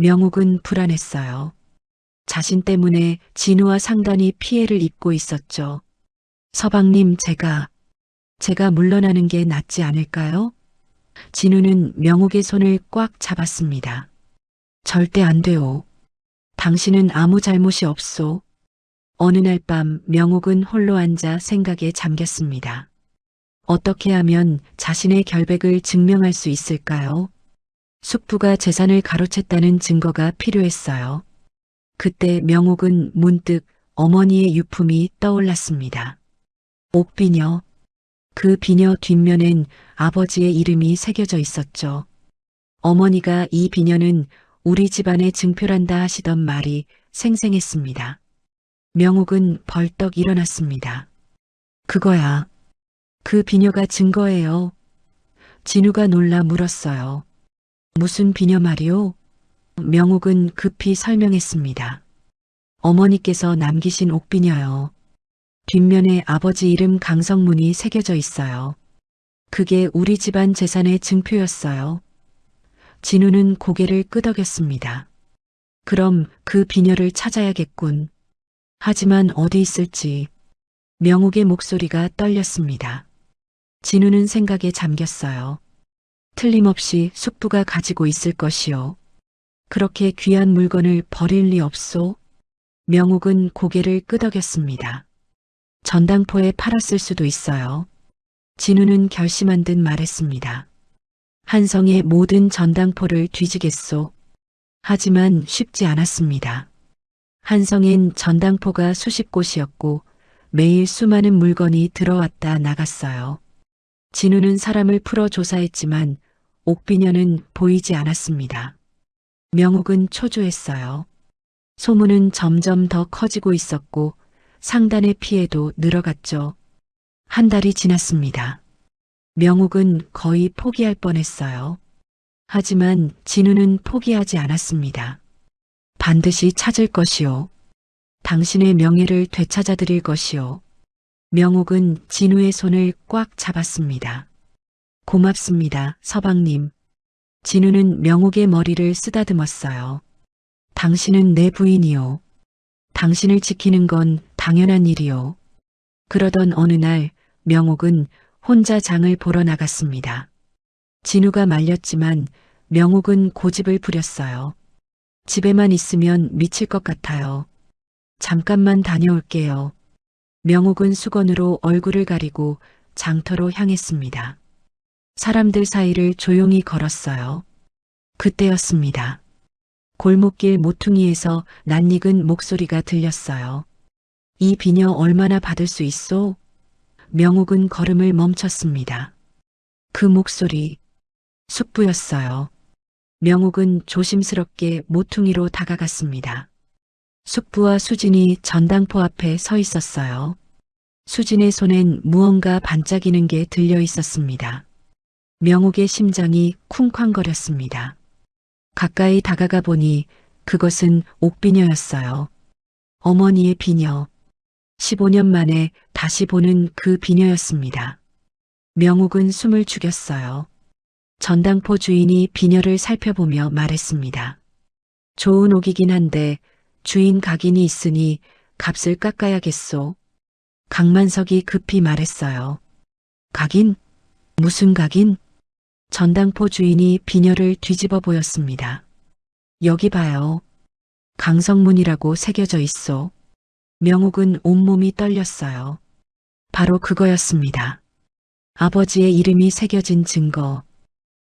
명옥은 불안했어요. 자신 때문에 진우와 상단이 피해를 입고 있었죠. 서방님, 제가 물러나는 게 낫지 않을까요? 진우는 명옥의 손을 꽉 잡았습니다. 절대 안 돼요. 당신은 아무 잘못이 없소. 어느 날 밤 명옥은 홀로 앉아 생각에 잠겼습니다. 어떻게 하면 자신의 결백을 증명할 수 있을까요? 숙부가 재산을 가로챘다는 증거가 필요했어요. 그때 명옥은 문득 어머니의 유품이 떠올랐습니다. 옥비녀. 그 비녀 뒷면엔 아버지의 이름이 새겨져 있었죠. 어머니가 이 비녀는 우리 집안의 증표란다 하시던 말이 생생했습니다. 명옥은 벌떡 일어났습니다. 그거야. 그 비녀가 증거예요. 진우가 놀라 물었어요. 무슨 비녀 말이오? 명옥은 급히 설명했습니다. 어머니께서 남기신 옥비녀요. 뒷면에 아버지 이름 강성문이 새겨져 있어요. 그게 우리 집안 재산의 증표였어요. 진우는 고개를 끄덕였습니다. 그럼 그 비녀를 찾아야겠군. 하지만 어디 있을지. 명옥의 목소리가 떨렸습니다. 진우는 생각에 잠겼어요. 틀림없이 숙부가 가지고 있을 것이요. 그렇게 귀한 물건을 버릴 리 없소. 명옥은 고개를 끄덕였습니다. 전당포에 팔았을 수도 있어요. 진우는 결심한 듯 말했습니다. 한성의 모든 전당포를 뒤지겠소. 하지만 쉽지 않았습니다. 한성엔 전당포가 수십 곳이었고 매일 수많은 물건이 들어왔다 나갔어요. 진우는 사람을 풀어 조사했지만 옥비녀는 보이지 않았습니다. 명옥은 초조했어요. 소문은 점점 더 커지고 있었고 상단의 피해도 늘어갔죠. 한 달이 지났습니다. 명옥은 거의 포기할 뻔했어요. 하지만 진우는 포기하지 않았습니다. 반드시 찾을 것이요. 당신의 명예를 되찾아드릴 것이요. 명옥은 진우의 손을 꽉 잡았습니다. 고맙습니다, 서방님. 진우는 명옥의 머리를 쓰다듬었어요. 당신은 내 부인이요. 당신을 지키는 건 당연한 일이요. 그러던 어느 날 명옥은 혼자 장을 보러 나갔습니다. 진우가 말렸지만 명옥은 고집을 부렸어요. 집에만 있으면 미칠 것 같아요. 잠깐만 다녀올게요. 명옥은 수건으로 얼굴을 가리고 장터로 향했습니다. 사람들 사이를 조용히 걸었어요. 그때였습니다. 골목길 모퉁이에서 낯익은 목소리가 들렸어요. 이 비녀 얼마나 받을 수 있소? 명옥은 걸음을 멈췄습니다. 그 목소리, 숙부였어요. 명옥은 조심스럽게 모퉁이로 다가갔습니다. 숙부와 수진이 전당포 앞에 서 있었어요. 수진의 손엔 무언가 반짝이는 게 들려 있었습니다. 명옥의 심장이 쿵쾅거렸습니다. 가까이 다가가 보니 그것은 옥비녀였어요. 어머니의 비녀. 15년 만에 다시 보는 그 비녀였습니다. 명옥은 숨을 죽였어요. 전당포 주인이 비녀를 살펴보며 말했습니다. 좋은 옥이긴 한데 주인 각인이 있으니 값을 깎아야겠소. 강만석이 급히 말했어요. 각인? 무슨 각인? 전당포 주인이 비녀를 뒤집어 보였습니다. 여기 봐요. 강성문이라고 새겨져 있소. 명옥은 온몸이 떨렸어요. 바로 그거였습니다. 아버지의 이름이 새겨진 증거.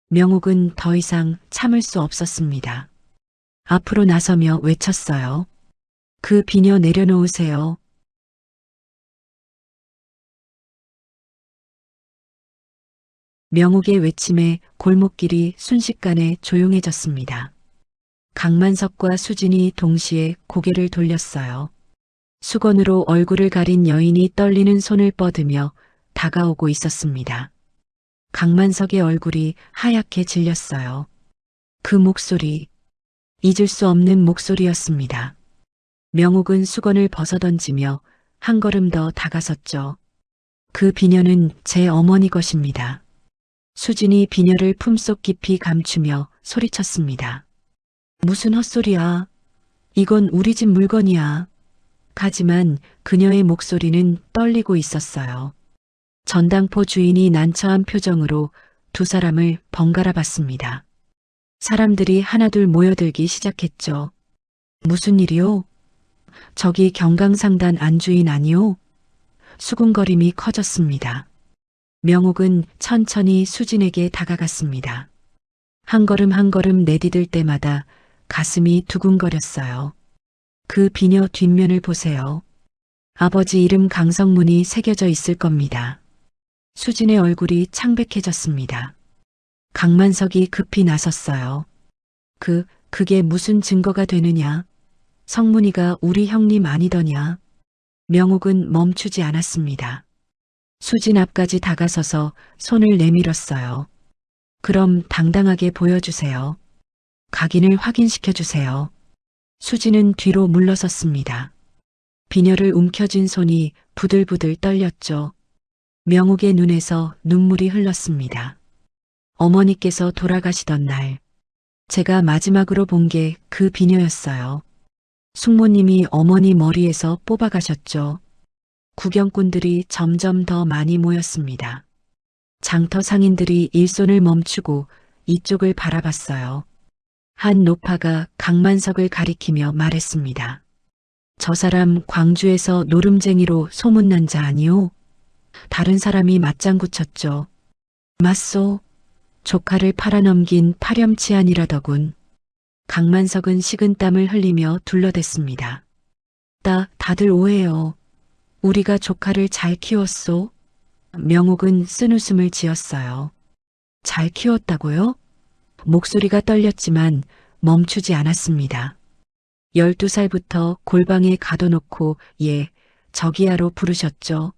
명옥은 더 이상 참을 수 없었습니다. 앞으로 나서며 외쳤어요. 그 비녀 내려놓으세요. 명옥의 외침에 골목길이 순식간에 조용해졌습니다. 강만석과 수진이 동시에 고개를 돌렸어요. 수건으로 얼굴을 가린 여인이 떨리는 손을 뻗으며 다가오고 있었습니다. 강만석의 얼굴이 하얗게 질렸어요. 그 목소리, 잊을 수 없는 목소리였습니다. 명옥은 수건을 벗어던지며 한 걸음 더 다가섰죠. 그 비녀는 제 어머니 것입니다. 수진이 비녀를 품속 깊이 감추며 소리쳤습니다. 무슨 헛소리야. 이건 우리 집 물건이야. 하지만 그녀의 목소리는 떨리고 있었어요. 전당포 주인이 난처한 표정으로 두 사람을 번갈아 봤습니다. 사람들이 하나둘 모여들기 시작했죠. 무슨 일이요? 저기 경강상단 안주인 아니요? 수군거림이 커졌습니다. 명옥은 천천히 수진에게 다가갔습니다. 한 걸음 한 걸음 내디딜 때마다 가슴이 두근거렸어요. 그 비녀 뒷면을 보세요. 아버지 이름 강성문이 새겨져 있을 겁니다. 수진의 얼굴이 창백해졌습니다. 강만석이 급히 나섰어요. 그게 무슨 증거가 되느냐? 성문이가 우리 형님 아니더냐? 명옥은 멈추지 않았습니다. 수진 앞까지 다가서서 손을 내밀었어요. 그럼 당당하게 보여주세요. 각인을 확인시켜주세요. 수진은 뒤로 물러섰습니다. 비녀를 움켜쥔 손이 부들부들 떨렸죠. 명옥의 눈에서 눈물이 흘렀습니다. 어머니께서 돌아가시던 날, 제가 마지막으로 본 게 그 비녀였어요. 숙모님이 어머니 머리에서 뽑아가셨죠. 구경꾼들이 점점 더 많이 모였습니다. 장터 상인들이 일손을 멈추고 이쪽을 바라봤어요. 한 노파가 강만석을 가리키며 말했습니다. 저 사람 광주에서 노름쟁이로 소문난 자 아니오? 다른 사람이 맞장구 쳤죠. 맞소. 조카를 팔아넘긴 파렴치한이라더군. 강만석은 식은땀을 흘리며 둘러댔습니다. 다들 오해요. 우리가 조카를 잘 키웠소? 명옥은 쓴웃음을 지었어요. 잘 키웠다고요? 목소리가 떨렸지만 멈추지 않았습니다. 12살부터 골방에 가둬놓고 저기야로 부르셨죠.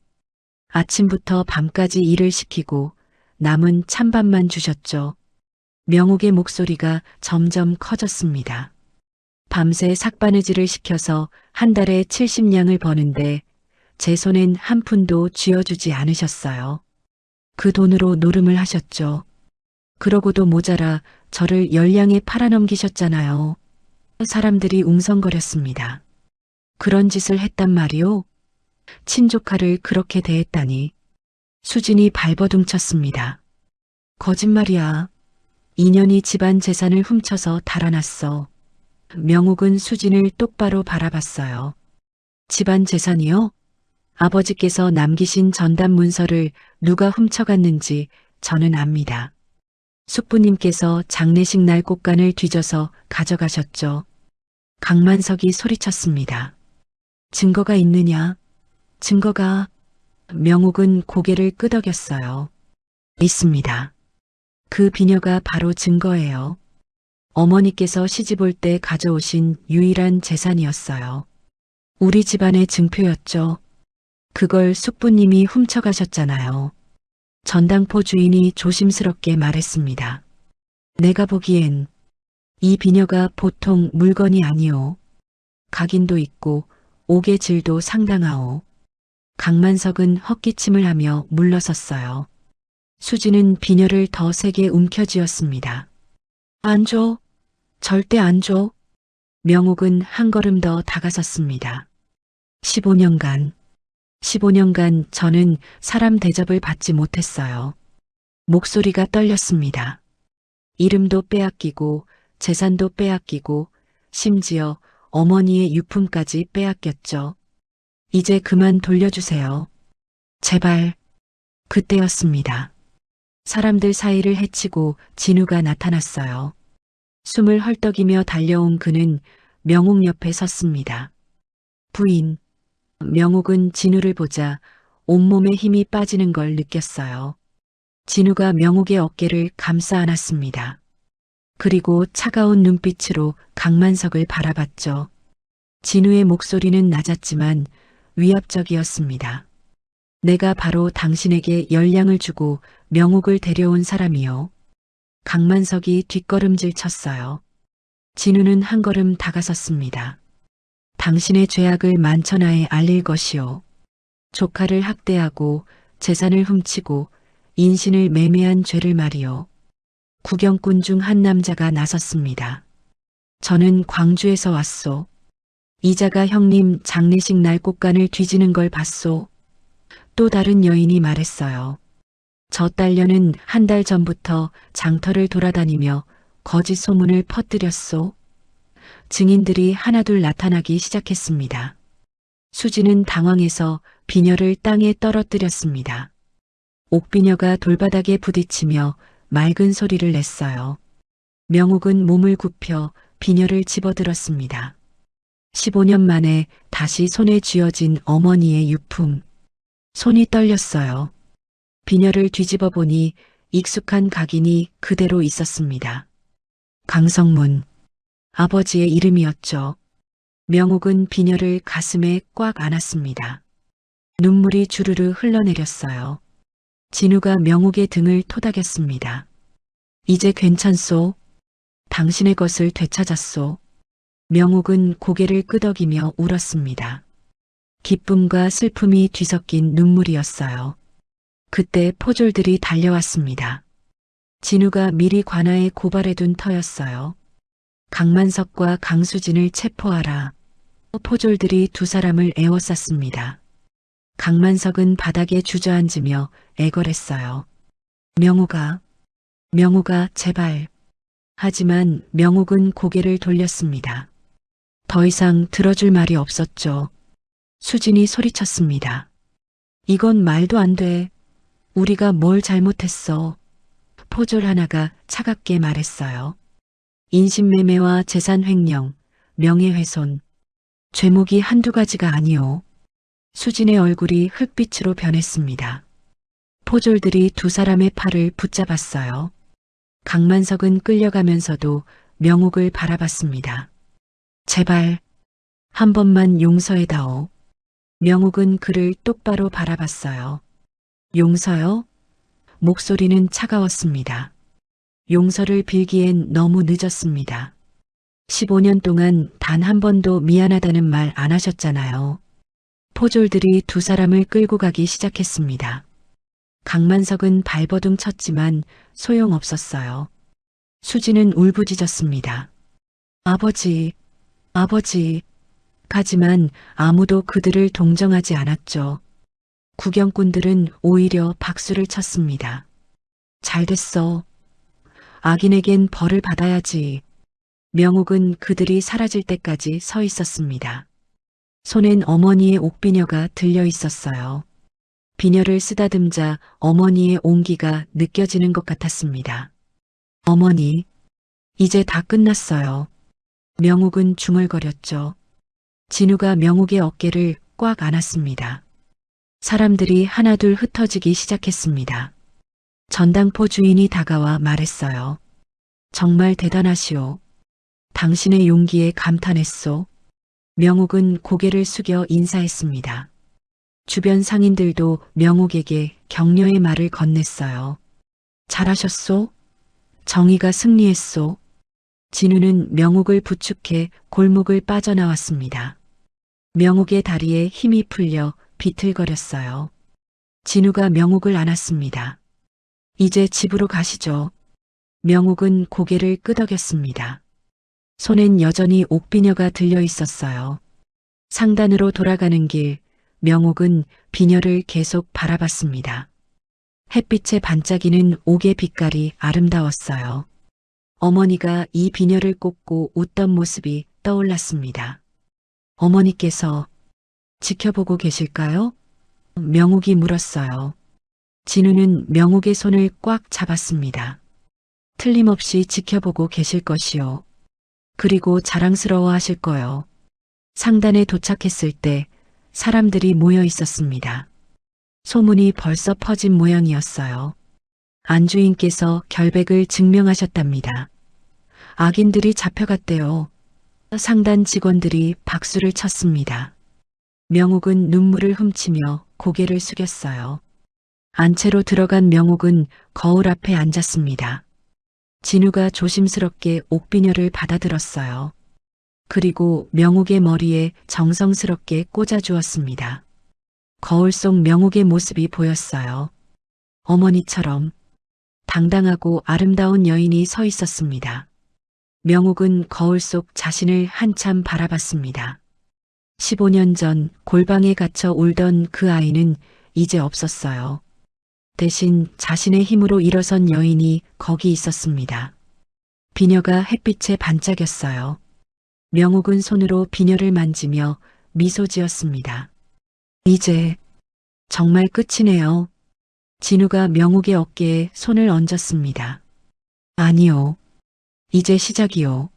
아침부터 밤까지 일을 시키고 남은 찬밥만 주셨죠. 명옥의 목소리가 점점 커졌습니다. 밤새 삭바느질을 시켜서 한 달에 70냥을 버는데 제 손엔 한 푼도 쥐어주지 않으셨어요. 그 돈으로 노름을 하셨죠. 그러고도 모자라 저를 열량에 팔아넘기셨잖아요. 사람들이 웅성거렸습니다. 그런 짓을 했단 말이오? 친조카를 그렇게 대했다니. 수진이 발버둥쳤습니다. 거짓말이야. 인연이 집안 재산을 훔쳐서 달아났어. 명옥은 수진을 똑바로 바라봤어요. 집안 재산이요? 아버지께서 남기신 전담 문서를 누가 훔쳐갔는지 저는 압니다. 숙부님께서 장례식 날 꽃간을 뒤져서 가져가셨죠. 강만석이 소리쳤습니다. 증거가 있느냐? 증거가... 명옥은 고개를 끄덕였어요. 있습니다. 그 비녀가 바로 증거예요. 어머니께서 시집 올 때 가져오신 유일한 재산이었어요. 우리 집안의 증표였죠. 그걸 숙부님이 훔쳐가셨잖아요. 전당포 주인이 조심스럽게 말했습니다. 내가 보기엔 이 비녀가 보통 물건이 아니오. 각인도 있고 옥의 질도 상당하오. 강만석은 헛기침을 하며 물러섰어요. 수진은 비녀를 더 세게 움켜쥐었습니다. 안 줘. 절대 안 줘. 명옥은 한 걸음 더 다가섰습니다. 15년간 저는 사람 대접을 받지 못했어요. 목소리가 떨렸습니다. 이름도 빼앗기고 재산도 빼앗기고 심지어 어머니의 유품까지 빼앗겼죠. 이제 그만 돌려주세요. 제발. 그때였습니다. 사람들 사이를 헤치고 진우가 나타났어요. 숨을 헐떡이며 달려온 그는 명옥 옆에 섰습니다. 부인. 명옥은 진우를 보자 온몸에 힘이 빠지는 걸 느꼈어요. 진우가 명옥의 어깨를 감싸 안았습니다. 그리고 차가운 눈빛으로 강만석을 바라봤죠. 진우의 목소리는 낮았지만 위압적이었습니다. 내가 바로 당신에게 열량을 주고 명옥을 데려온 사람이요. 강만석이 뒷걸음질 쳤어요. 진우는 한 걸음 다가섰습니다. 당신의 죄악을 만천하에 알릴 것이요. 조카를 학대하고 재산을 훔치고 인신을 매매한 죄를 말이요. 구경꾼 중 한 남자가 나섰습니다. 저는 광주에서 왔소. 이자가 형님 장례식 날 꽃간을 뒤지는 걸 봤소. 또 다른 여인이 말했어요. 저 딸녀는 한 달 전부터 장터를 돌아다니며 거짓 소문을 퍼뜨렸소. 증인들이 하나둘 나타나기 시작했습니다. 수지는 당황해서 비녀를 땅에 떨어뜨렸습니다. 옥비녀가 돌바닥에 부딪히며 맑은 소리를 냈어요. 명옥은 몸을 굽혀 비녀를 집어들었습니다. 15년 만에 다시 손에 쥐어진 어머니의 유품. 손이 떨렸어요. 비녀를 뒤집어 보니 익숙한 각인이 그대로 있었습니다. 강성문. 아버지의 이름이었죠. 명옥은 비녀를 가슴에 꽉 안았습니다. 눈물이 주르르 흘러내렸어요. 진우가 명옥의 등을 토닥였습니다. 이제 괜찮소? 당신의 것을 되찾았소. 명옥은 고개를 끄덕이며 울었습니다. 기쁨과 슬픔이 뒤섞인 눈물이었어요. 그때 포졸들이 달려왔습니다. 진우가 미리 관아에 고발해둔 터였어요. 강만석과 강수진을 체포하라. 포졸들이 두 사람을 에워쌌습니다. 강만석은 바닥에 주저앉으며 애걸했어요. 명옥아, 명옥아, 제발. 하지만 명옥은 고개를 돌렸습니다. 더 이상 들어줄 말이 없었죠. 수진이 소리쳤습니다. 이건 말도 안 돼. 우리가 뭘 잘못했어. 포졸 하나가 차갑게 말했어요. 인신매매와 재산 횡령, 명예훼손. 죄목이 한두 가지가 아니오. 수진의 얼굴이 흙빛으로 변했습니다. 포졸들이 두 사람의 팔을 붙잡았어요. 강만석은 끌려가면서도 명옥을 바라봤습니다. 제발 한 번만 용서해다오. 명옥은 그를 똑바로 바라봤어요. 용서요? 목소리는 차가웠습니다. 용서를 빌기엔 너무 늦었습니다. 15년 동안 단 한 번도 미안하다는 말 안 하셨잖아요. 포졸들이 두 사람을 끌고 가기 시작했습니다. 강만석은 발버둥 쳤지만 소용없었어요. 수지는 울부짖었습니다. 아버지, 아버지. 하지만 아무도 그들을 동정하지 않았죠. 구경꾼들은 오히려 박수를 쳤습니다. 잘됐어. 악인에겐 벌을 받아야지. 명옥은 그들이 사라질 때까지 서 있었습니다. 손엔 어머니의 옥비녀가 들려 있었어요. 비녀를 쓰다듬자 어머니의 온기가 느껴지는 것 같았습니다. 어머니, 이제 다 끝났어요. 명옥은 중얼거렸죠. 진우가 명옥의 어깨를 꽉 안았습니다. 사람들이 하나둘 흩어지기 시작했습니다. 전당포 주인이 다가와 말했어요. 정말 대단하시오. 당신의 용기에 감탄했소. 명옥은 고개를 숙여 인사했습니다. 주변 상인들도 명옥에게 격려의 말을 건넸어요. 잘하셨소? 정의가 승리했소. 진우는 명옥을 부축해 골목을 빠져나왔습니다. 명옥의 다리에 힘이 풀려 비틀거렸어요. 진우가 명옥을 안았습니다. 이제 집으로 가시죠. 명옥은 고개를 끄덕였습니다. 손엔 여전히 옥비녀가 들려 있었어요. 상단으로 돌아가는 길, 명옥은 비녀를 계속 바라봤습니다. 햇빛에 반짝이는 옥의 빛깔이 아름다웠어요. 어머니가 이 비녀를 꽂고 웃던 모습이 떠올랐습니다. 어머니께서 지켜보고 계실까요? 명옥이 물었어요. 진우는 명옥의 손을 꽉 잡았습니다. 틀림없이 지켜보고 계실 것이요. 그리고 자랑스러워 하실 거요. 상단에 도착했을 때 사람들이 모여 있었습니다. 소문이 벌써 퍼진 모양이었어요. 안주인께서 결백을 증명하셨답니다. 악인들이 잡혀갔대요. 상단 직원들이 박수를 쳤습니다. 명옥은 눈물을 훔치며 고개를 숙였어요. 안채로 들어간 명옥은 거울 앞에 앉았습니다. 진우가 조심스럽게 옥비녀를 받아들었어요. 그리고 명옥의 머리에 정성스럽게 꽂아주었습니다. 거울 속 명옥의 모습이 보였어요. 어머니처럼 당당하고 아름다운 여인이 서 있었습니다. 명옥은 거울 속 자신을 한참 바라봤습니다. 15년 전 골방에 갇혀 울던 그 아이는 이제 없었어요. 대신 자신의 힘으로 일어선 여인이 거기 있었습니다. 비녀가 햇빛에 반짝였어요. 명옥은 손으로 비녀를 만지며 미소 지었습니다. 이제 정말 끝이네요. 진우가 명옥의 어깨에 손을 얹었습니다. 아니요. 이제 시작이요.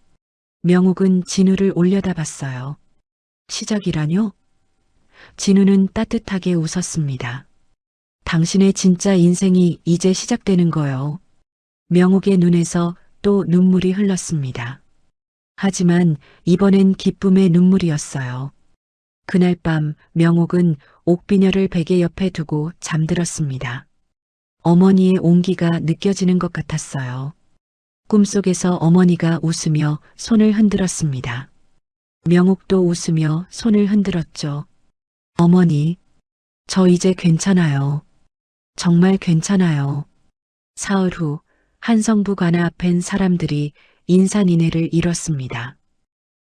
명옥은 진우를 올려다봤어요. 시작이라뇨? 진우는 따뜻하게 웃었습니다. 당신의 진짜 인생이 이제 시작되는 거요. 명옥의 눈에서 또 눈물이 흘렀습니다. 하지만 이번엔 기쁨의 눈물이었어요. 그날 밤 명옥은 옥비녀를 베개 옆에 두고 잠들었습니다. 어머니의 온기가 느껴지는 것 같았어요. 꿈속에서 어머니가 웃으며 손을 흔들었습니다. 명옥도 웃으며 손을 흔들었죠. 어머니, 저 이제 괜찮아요. 정말 괜찮아요. 사흘 후 한성부 관아 앞엔 사람들이 인산인해를 이뤘습니다.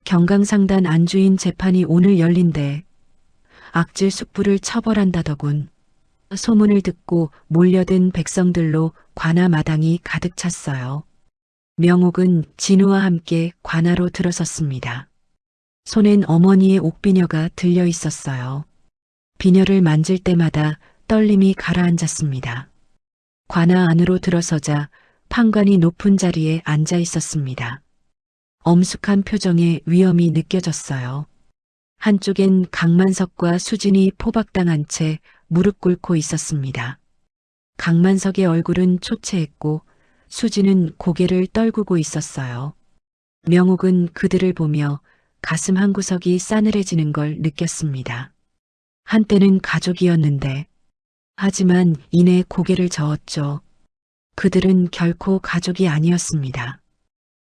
경강상단 안주인 재판이 오늘 열린대. 악질 숙부를 처벌한다더군. 소문을 듣고 몰려든 백성들로 관아 마당이 가득 찼어요. 명옥은 진우와 함께 관아로 들어섰습니다. 손엔 어머니의 옥비녀가 들려 있었어요. 비녀를 만질 때마다 떨림이 가라앉았습니다. 관아 안으로 들어서자 판관이 높은 자리에 앉아 있었습니다. 엄숙한 표정에 위험이 느껴졌어요. 한쪽엔 강만석과 수진이 포박당한 채 무릎 꿇고 있었습니다. 강만석의 얼굴은 초췌했고 수진은 고개를 떨구고 있었어요. 명옥은 그들을 보며 가슴 한구석이 싸늘해지는 걸 느꼈습니다. 한때는 가족이었는데, 하지만 이내 고개를 저었죠. 그들은 결코 가족이 아니었습니다.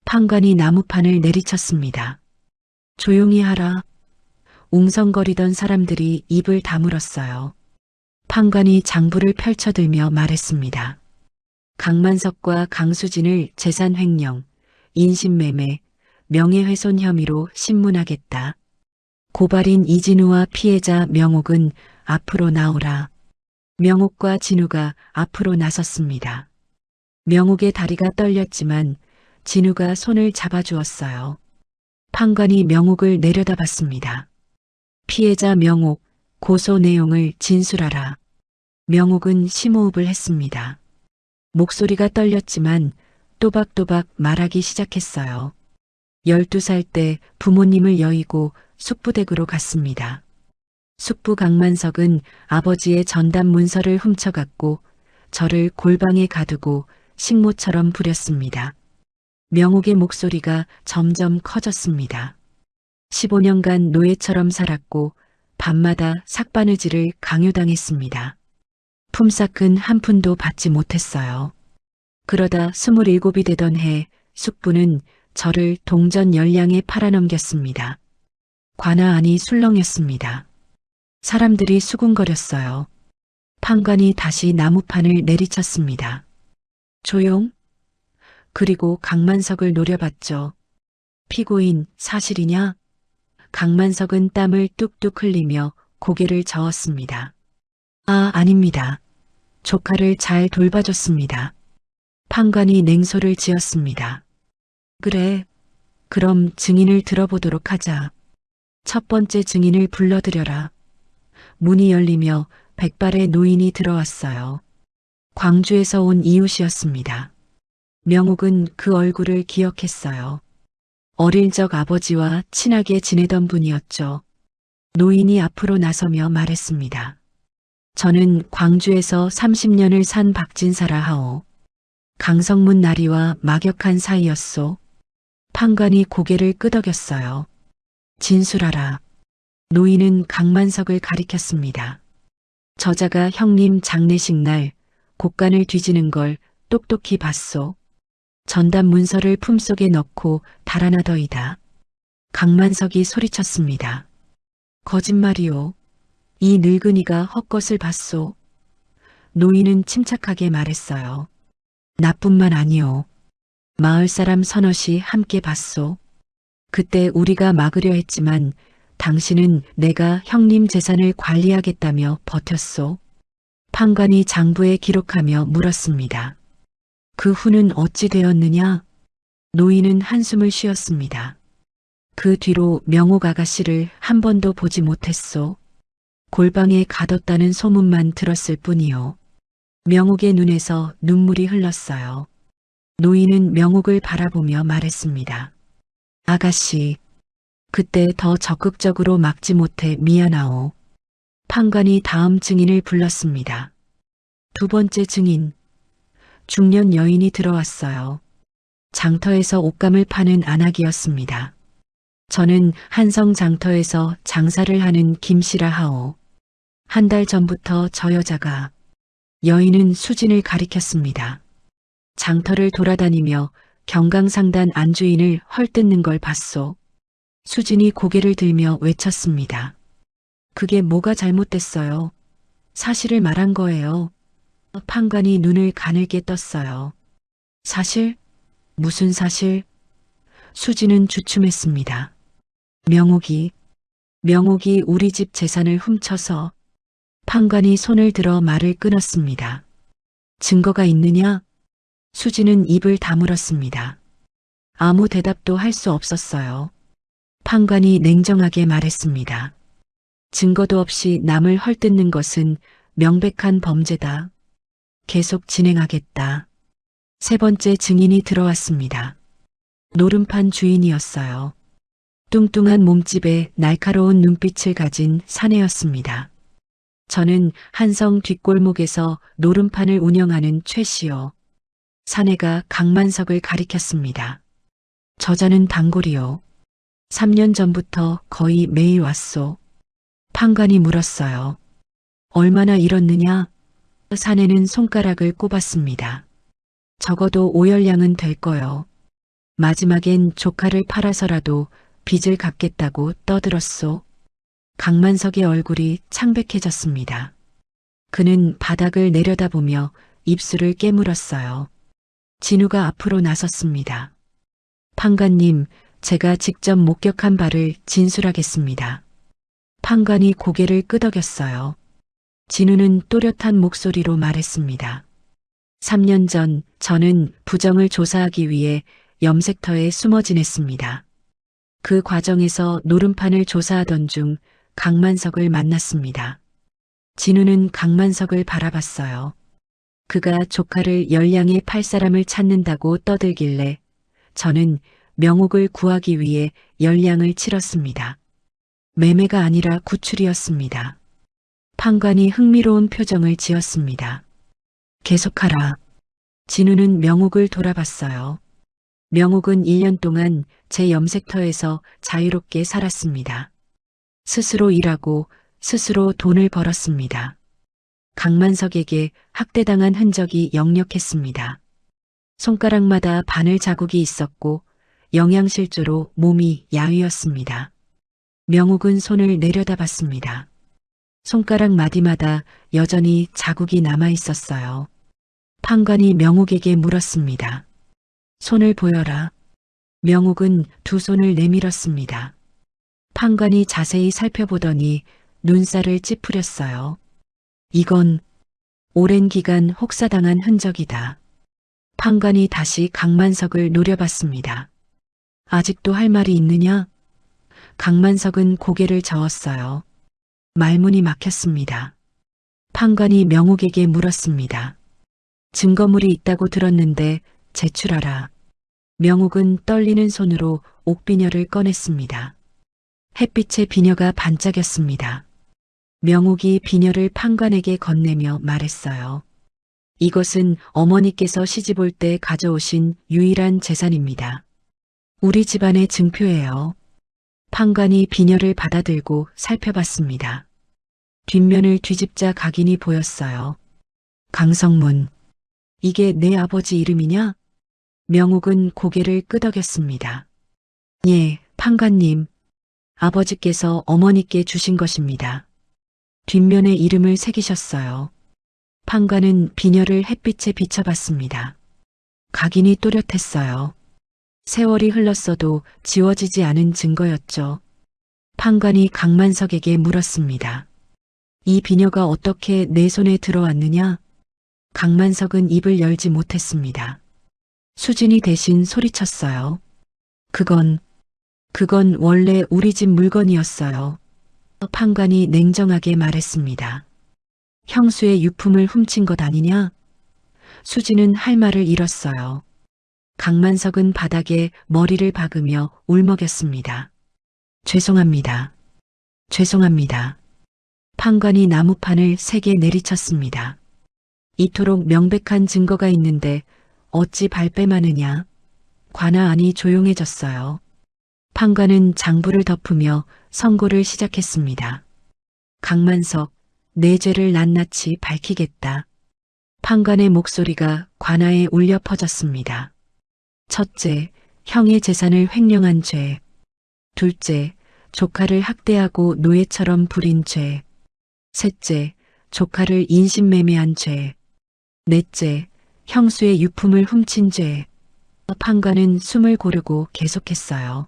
판관이 나무판을 내리쳤습니다. 조용히 하라. 웅성거리던 사람들이 입을 다물었어요. 판관이 장부를 펼쳐들며 말했습니다. 강만석과 강수진을 재산 횡령, 인신매매, 명예훼손 혐의로 신문하겠다. 고발인 이진우와 피해자 명옥은 앞으로 나오라. 명옥과 진우가 앞으로 나섰습니다. 명옥의 다리가 떨렸지만 진우가 손을 잡아주었어요. 판관이 명옥을 내려다봤습니다. 피해자 명옥, 고소 내용을 진술하라. 명옥은 심호흡을 했습니다. 목소리가 떨렸지만 또박또박 말하기 시작했어요. 12살 때 부모님을 여의고 숙부댁으로 갔습니다. 숙부 강만석은 아버지의 전담 문서를 훔쳐갔고 저를 골방에 가두고 식모처럼 부렸습니다. 명옥의 목소리가 점점 커졌습니다. 15년간 노예처럼 살았고 밤마다 삭바느질을 강요당했습니다. 품삯은 한 푼도 받지 못했어요. 그러다 27이 되던 해 숙부는 저를 동전 열량에 팔아넘겼습니다. 관아 안이 술렁였습니다. 사람들이 수군거렸어요. 판관이 다시 나무판을 내리쳤습니다. 조용. 그리고 강만석을 노려봤죠. 피고인 사실이냐? 강만석은 땀을 뚝뚝 흘리며 고개를 저었습니다. 아, 아닙니다. 조카를 잘 돌봐줬습니다. 판관이 냉소를 지었습니다. 그래, 그럼 증인을 들어보도록 하자. 첫 번째 증인을 불러들여라. 문이 열리며 백발의 노인이 들어왔어요. 광주에서 온 이웃이었습니다. 명옥은 그 얼굴을 기억했어요. 어릴 적 아버지와 친하게 지내던 분이었죠. 노인이 앞으로 나서며 말했습니다. 저는 광주에서 30년을 산 박진사라 하오. 강성문 나리와 막역한 사이였소. 판관이 고개를 끄덕였어요. 진술하라. 노인은 강만석을 가리켰습니다. 저자가 형님 장례식 날 곡간을 뒤지는 걸 똑똑히 봤소. 전담 문서를 품속에 넣고 달아나더이다. 강만석이 소리쳤습니다. 거짓말이오. 이 늙은이가 헛것을 봤소. 노인은 침착하게 말했어요. 나뿐만 아니오. 마을 사람 서너시 함께 봤소. 그때 우리가 막으려 했지만 당신은 내가 형님 재산을 관리하겠다며 버텼소. 판관이 장부에 기록하며 물었습니다. 그 후는 어찌 되었느냐? 노인은 한숨을 쉬었습니다. 그 뒤로 명옥 아가씨를 한 번도 보지 못했소. 골방에 가뒀다는 소문만 들었을 뿐이요. 명옥의 눈에서 눈물이 흘렀어요. 노인은 명옥을 바라보며 말했습니다. 아가씨, 그때 더 적극적으로 막지 못해 미안하오. 판관이 다음 증인을 불렀습니다. 두 번째 증인. 중년 여인이 들어왔어요. 장터에서 옷감을 파는 안악이었습니다. 저는 한성 장터에서 장사를 하는 김씨라 하오. 한 달 전부터 저 여자가, 여인은 수진을 가리켰습니다. 장터를 돌아다니며 경강상단 안주인을 헐뜯는 걸 봤소. 수진이 고개를 들며 외쳤습니다. 그게 뭐가 잘못됐어요? 사실을 말한 거예요. 판관이 눈을 가늘게 떴어요. 사실? 무슨 사실? 수진은 주춤했습니다. 명옥이 우리 집 재산을 훔쳐서. 판관이 손을 들어 말을 끊었습니다. 증거가 있느냐? 수진은 입을 다물었습니다. 아무 대답도 할 수 없었어요. 판관이 냉정하게 말했습니다. 증거도 없이 남을 헐뜯는 것은 명백한 범죄다. 계속 진행하겠다. 세 번째 증인이 들어왔습니다. 노름판 주인이었어요. 뚱뚱한 몸집에 날카로운 눈빛을 가진 사내였습니다. 저는 한성 뒷골목에서 노름판을 운영하는 최 씨요. 사내가 강만석을 가리켰습니다. 저자는 단골이요. 3년 전부터 거의 매일 왔소. 판관이 물었어요. 얼마나 잃었느냐? 사내는 손가락을 꼽았습니다. 적어도 5열량은 될 거요. 마지막엔 조카를 팔아서라도 빚을 갚겠다고 떠들었소. 강만석의 얼굴이 창백해졌습니다. 그는 바닥을 내려다보며 입술을 깨물었어요. 진우가 앞으로 나섰습니다. 판관님, 제가 직접 목격한 바를 진술하겠습니다. 판관이 고개를 끄덕였어요. 진우는 또렷한 목소리로 말했습니다. 3년 전 저는 부정을 조사하기 위해 염색터에 숨어 지냈습니다. 그 과정에서 노름판을 조사하던 중 강만석을 만났습니다. 진우는 강만석을 바라봤어요. 그가 조카를 열량에 팔 사람을 찾는다고 떠들길래 저는 명옥을 구하기 위해 열량을 치렀습니다. 매매가 아니라 구출이었습니다. 판관이 흥미로운 표정을 지었습니다. 계속하라. 진우는 명옥을 돌아봤어요. 명옥은 1년 동안 제 염색터에서 자유롭게 살았습니다. 스스로 일하고 스스로 돈을 벌었습니다. 강만석에게 학대당한 흔적이 역력했습니다. 손가락마다 바늘 자국이 있었고 영양실조로 몸이 야위었습니다. 명옥은 손을 내려다봤습니다. 손가락 마디마다 여전히 자국이 남아 있었어요. 판관이 명옥에게 물었습니다. 손을 보여라. 명옥은 두 손을 내밀었습니다. 판관이 자세히 살펴보더니 눈살을 찌푸렸어요. 이건 오랜 기간 혹사당한 흔적이다. 판관이 다시 강만석을 노려봤습니다. 아직도 할 말이 있느냐? 강만석은 고개를 저었어요. 말문이 막혔습니다. 판관이 명옥에게 물었습니다. 증거물이 있다고 들었는데 제출하라. 명옥은 떨리는 손으로 옥비녀를 꺼냈습니다. 햇빛에 비녀가 반짝였습니다. 명옥이 비녀를 판관에게 건네며 말했어요. 이것은 어머니께서 시집올 때 가져오신 유일한 재산입니다. 우리 집안의 증표예요. 판관이 비녀를 받아들고 살펴봤습니다. 뒷면을 뒤집자 각인이 보였어요. 강성문. 이게 내 아버지 이름이냐? 명옥은 고개를 끄덕였습니다. 예, 판관님. 아버지께서 어머니께 주신 것입니다. 뒷면에 이름을 새기셨어요. 판관은 비녀를 햇빛에 비춰봤습니다. 각인이 또렷했어요. 세월이 흘렀어도 지워지지 않은 증거였죠. 판관이 강만석에게 물었습니다. 이 비녀가 어떻게 내 손에 들어왔느냐? 강만석은 입을 열지 못했습니다. 수진이 대신 소리쳤어요. 그건 원래 우리 집 물건이었어요. 판관이 냉정하게 말했습니다. 형수의 유품을 훔친 것 아니냐? 수진은 할 말을 잃었어요. 강만석은 바닥에 머리를 박으며 울먹였습니다. 죄송합니다. 죄송합니다. 판관이 나무판을 3개 내리쳤습니다. 이토록 명백한 증거가 있는데 어찌 발뺌하느냐? 관아 안이 조용해졌어요. 판관은 장부를 덮으며 선고를 시작했습니다. 강만석, 내 죄를 낱낱이 밝히겠다. 판관의 목소리가 관아에 울려 퍼졌습니다. 첫째, 형의 재산을 횡령한 죄. 둘째, 조카를 학대하고 노예처럼 부린 죄. 셋째, 조카를 인신매매한 죄. 넷째, 형수의 유품을 훔친 죄. 판관은 숨을 고르고 계속했어요.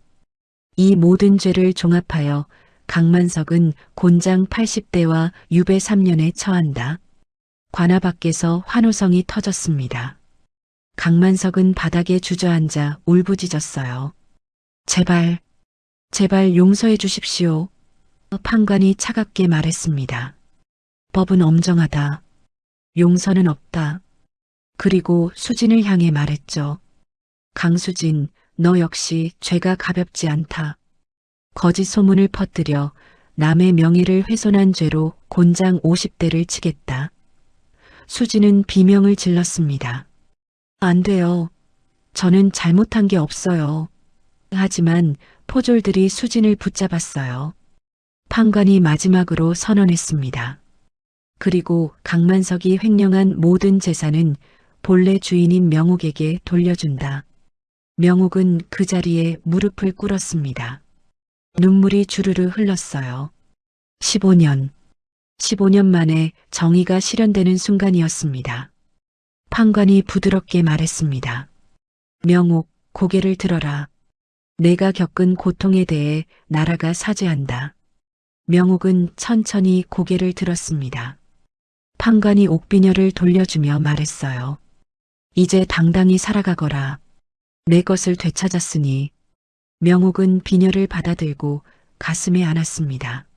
이 모든 죄를 종합하여 강만석은 곤장 80대와 유배 3년에 처한다. 관아 밖에서 환호성이 터졌습니다. 강만석은 바닥에 주저앉아 울부짖었어요. 제발 용서해 주십시오. 판관이 차갑게 말했습니다. 법은 엄정하다. 용서는 없다. 그리고 수진을 향해 말했죠. 강수진, 너 역시 죄가 가볍지 않다. 거짓 소문을 퍼뜨려 남의 명예를 훼손한 죄로 곤장 50대를 치겠다. 수진은 비명을 질렀습니다. 안 돼요. 저는 잘못한 게 없어요. 하지만 포졸들이 수진을 붙잡았어요. 판관이 마지막으로 선언했습니다. 그리고 강만석이 횡령한 모든 재산은 본래 주인인 명옥에게 돌려준다. 명옥은 그 자리에 무릎을 꿇었습니다. 눈물이 주르르 흘렀어요. 15년 만에 정의가 실현되는 순간이었습니다. 판관이 부드럽게 말했습니다. 명옥, 고개를 들어라. 내가 겪은 고통에 대해 나라가 사죄한다. 명옥은 천천히 고개를 들었습니다. 판관이 옥비녀를 돌려주며 말했어요. 이제 당당히 살아가거라. 내 것을 되찾았으니. 명옥은 비녀를 받아들고 가슴에 안았습니다.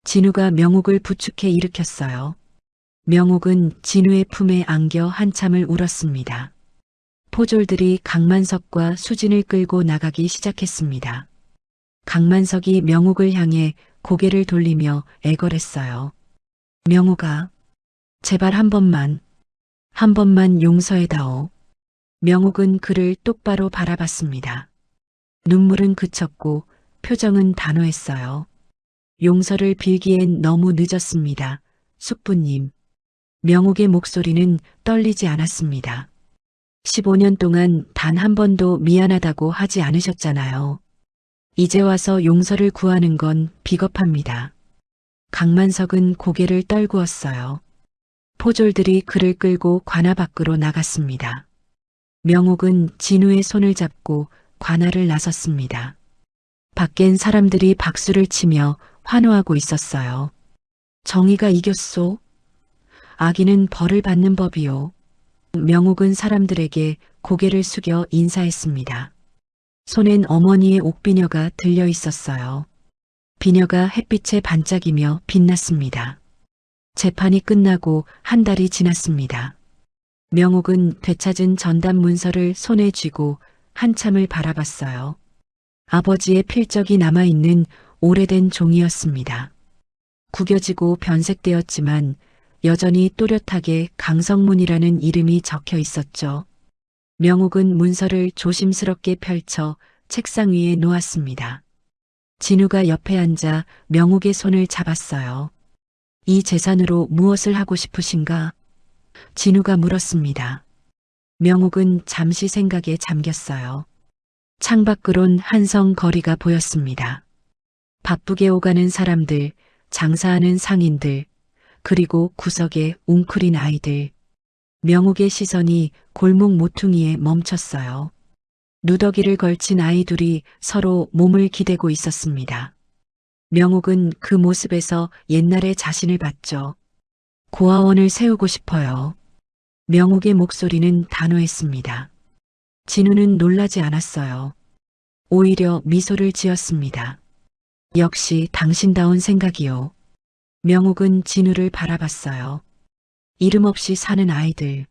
진우가 명옥을 부축해 일으켰어요. 명옥은 진우의 품에 안겨 한참을 울었습니다. 포졸들이 강만석과 수진을 끌고 나가기 시작했습니다. 강만석이 명옥을 향해 고개를 돌리며 애걸했어요. 명옥아, 제발 한 번만 용서해다오. 명옥은 그를 똑바로 바라봤습니다. 눈물은 그쳤고 표정은 단호했어요. 용서를 빌기엔 너무 늦었습니다. 숙부님. 명옥의 목소리는 떨리지 않았습니다. 15년 동안 단 한 번도 미안하다고 하지 않으셨잖아요. 이제 와서 용서를 구하는 건 비겁합니다. 강만석은 고개를 떨구었어요. 포졸들이 그를 끌고 관아 밖으로 나갔습니다. 명옥은 진우의 손을 잡고 관아를 나섰습니다. 밖엔 사람들이 박수를 치며 환호하고 있었어요. 정의가 이겼소. 악인은 벌을 받는 법이요. 명옥은 사람들에게 고개를 숙여 인사했습니다. 손엔 어머니의 옥비녀가 들려 있었어요. 비녀가 햇빛에 반짝이며 빛났습니다. 재판이 끝나고 한 달이 지났습니다. 명옥은 되찾은 전담 문서를 손에 쥐고 한참을 바라봤어요. 아버지의 필적이 남아있는 오래된 종이었습니다. 구겨지고 변색되었지만 여전히 또렷하게 강성문이라는 이름이 적혀 있었죠. 명옥은 문서를 조심스럽게 펼쳐 책상 위에 놓았습니다. 진우가 옆에 앉아 명옥의 손을 잡았어요. 이 재산으로 무엇을 하고 싶으신가? 진우가 물었습니다. 명옥은 잠시 생각에 잠겼어요. 창밖으론 한성 거리가 보였습니다. 바쁘게 오가는 사람들, 장사하는 상인들, 그리고 구석에 웅크린 아이들. 명옥의 시선이 골목 모퉁이에 멈췄어요. 누더기를 걸친 아이 둘이 서로 몸을 기대고 있었습니다. 명옥은 그 모습에서 옛날의 자신을 봤죠. 고아원을 세우고 싶어요. 명옥의 목소리는 단호했습니다. 진우는 놀라지 않았어요. 오히려 미소를 지었습니다. 역시 당신다운 생각이요. 명옥은 진우를 바라봤어요. 이름 없이 사는 아이들.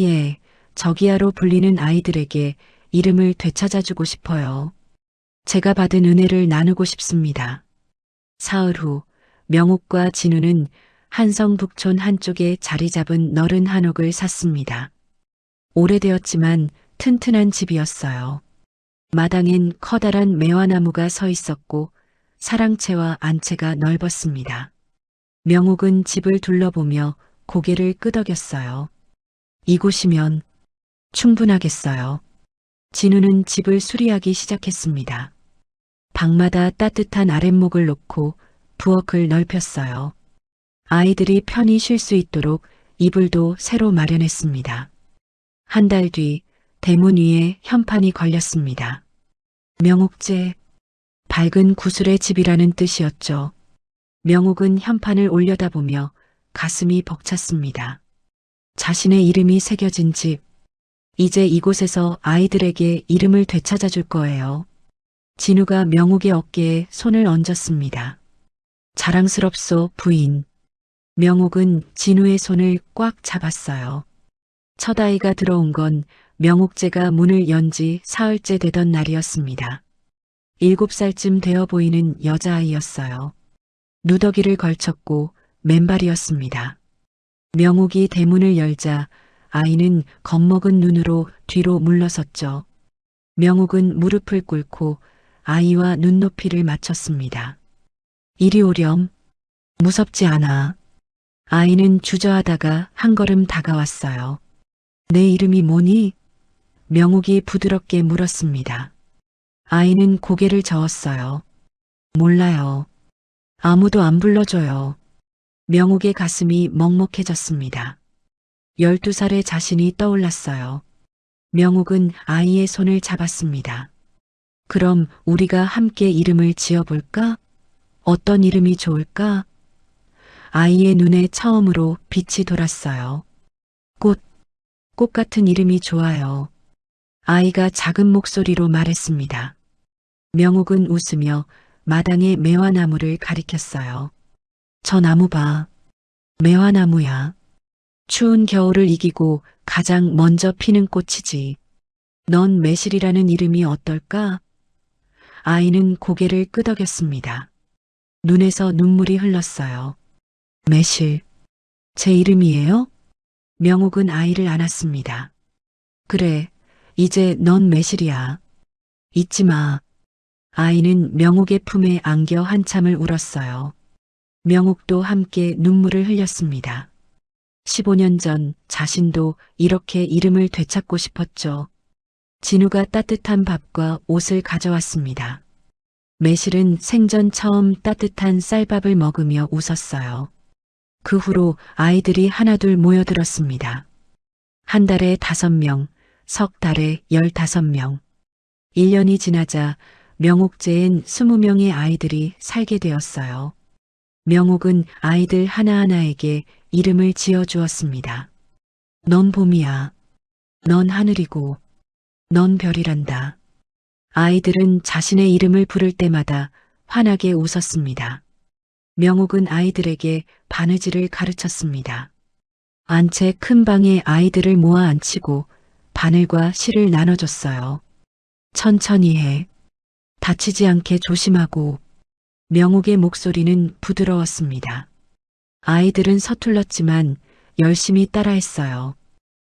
예, 저기야로 불리는 아이들에게 이름을 되찾아주고 싶어요. 제가 받은 은혜를 나누고 싶습니다. 사흘 후 명옥과 진우는 한성 북촌 한쪽에 자리 잡은 너른 한옥을 샀습니다. 오래되었지만 튼튼한 집이었어요. 마당엔 커다란 매화나무가 서 있었고 사랑채와 안채가 넓었습니다. 명옥은 집을 둘러보며 고개를 끄덕였어요. 이곳이면 충분하겠어요. 진우는 집을 수리하기 시작했습니다. 방마다 따뜻한 아랫목을 놓고 부엌을 넓혔어요. 아이들이 편히 쉴 수 있도록 이불도 새로 마련했습니다. 한 달 뒤 대문 위에 현판이 걸렸습니다. 명옥제, 밝은 구슬의 집이라는 뜻이었죠. 명옥은 현판을 올려다보며 가슴이 벅찼습니다. 자신의 이름이 새겨진 집, 이제 이곳에서 아이들에게 이름을 되찾아 줄 거예요. 진우가 명옥의 어깨에 손을 얹었습니다. 자랑스럽소, 부인. 명옥은 진우의 손을 꽉 잡았어요. 첫 아이가 들어온 건 명옥제가 문을 연 지 사흘째 되던 날이었습니다. 7살쯤 되어 보이는 여자아이였어요. 누더기를 걸쳤고 맨발이었습니다. 명옥이 대문을 열자 아이는 겁먹은 눈으로 뒤로 물러섰죠. 명옥은 무릎을 꿇고 아이와 눈높이를 맞췄습니다. 이리 오렴. 무섭지 않아. 아이는 주저하다가 한 걸음 다가왔어요. 내 이름이 뭐니? 명옥이 부드럽게 물었습니다. 아이는 고개를 저었어요. 몰라요. 아무도 안 불러줘요. 명옥의 가슴이 먹먹해졌습니다. 12살의 자신이 떠올랐어요. 명옥은 아이의 손을 잡았습니다. 그럼 우리가 함께 이름을 지어볼까? 어떤 이름이 좋을까? 아이의 눈에 처음으로 빛이 돌았어요. 꽃 같은 이름이 좋아요. 아이가 작은 목소리로 말했습니다. 명옥은 웃으며 마당의 매화나무를 가리켰어요. 저 나무 봐. 매화나무야. 추운 겨울을 이기고 가장 먼저 피는 꽃이지. 넌 매실이라는 이름이 어떨까? 아이는 고개를 끄덕였습니다. 눈에서 눈물이 흘렀어요. 매실. 제 이름이에요? 명옥은 아이를 안았습니다. 그래, 이제 넌 매실이야. 잊지 마. 아이는 명옥의 품에 안겨 한참을 울었어요. 명옥도 함께 눈물을 흘렸습니다. 15년 전 자신도 이렇게 이름을 되찾고 싶었죠. 진우가 따뜻한 밥과 옷을 가져왔습니다. 매실은 생전 처음 따뜻한 쌀밥을 먹으며 웃었어요. 그 후로 아이들이 하나둘 모여들었습니다. 한 달에 5명, 석 달에 15명. 1년이 지나자 명옥제엔 20명의 아이들이 살게 되었어요. 명옥은 아이들 하나하나에게 이름을 지어주었습니다. 넌 봄이야. 넌 하늘이고, 넌 별이란다. 아이들은 자신의 이름을 부를 때마다 환하게 웃었습니다. 명옥은 아이들에게 바느질을 가르쳤습니다. 안채 큰 방에 아이들을 모아 앉히고 바늘과 실을 나눠줬어요. 천천히 해. 다치지 않게 조심하고. 명옥의 목소리는 부드러웠습니다. 아이들은 서툴렀지만 열심히 따라했어요.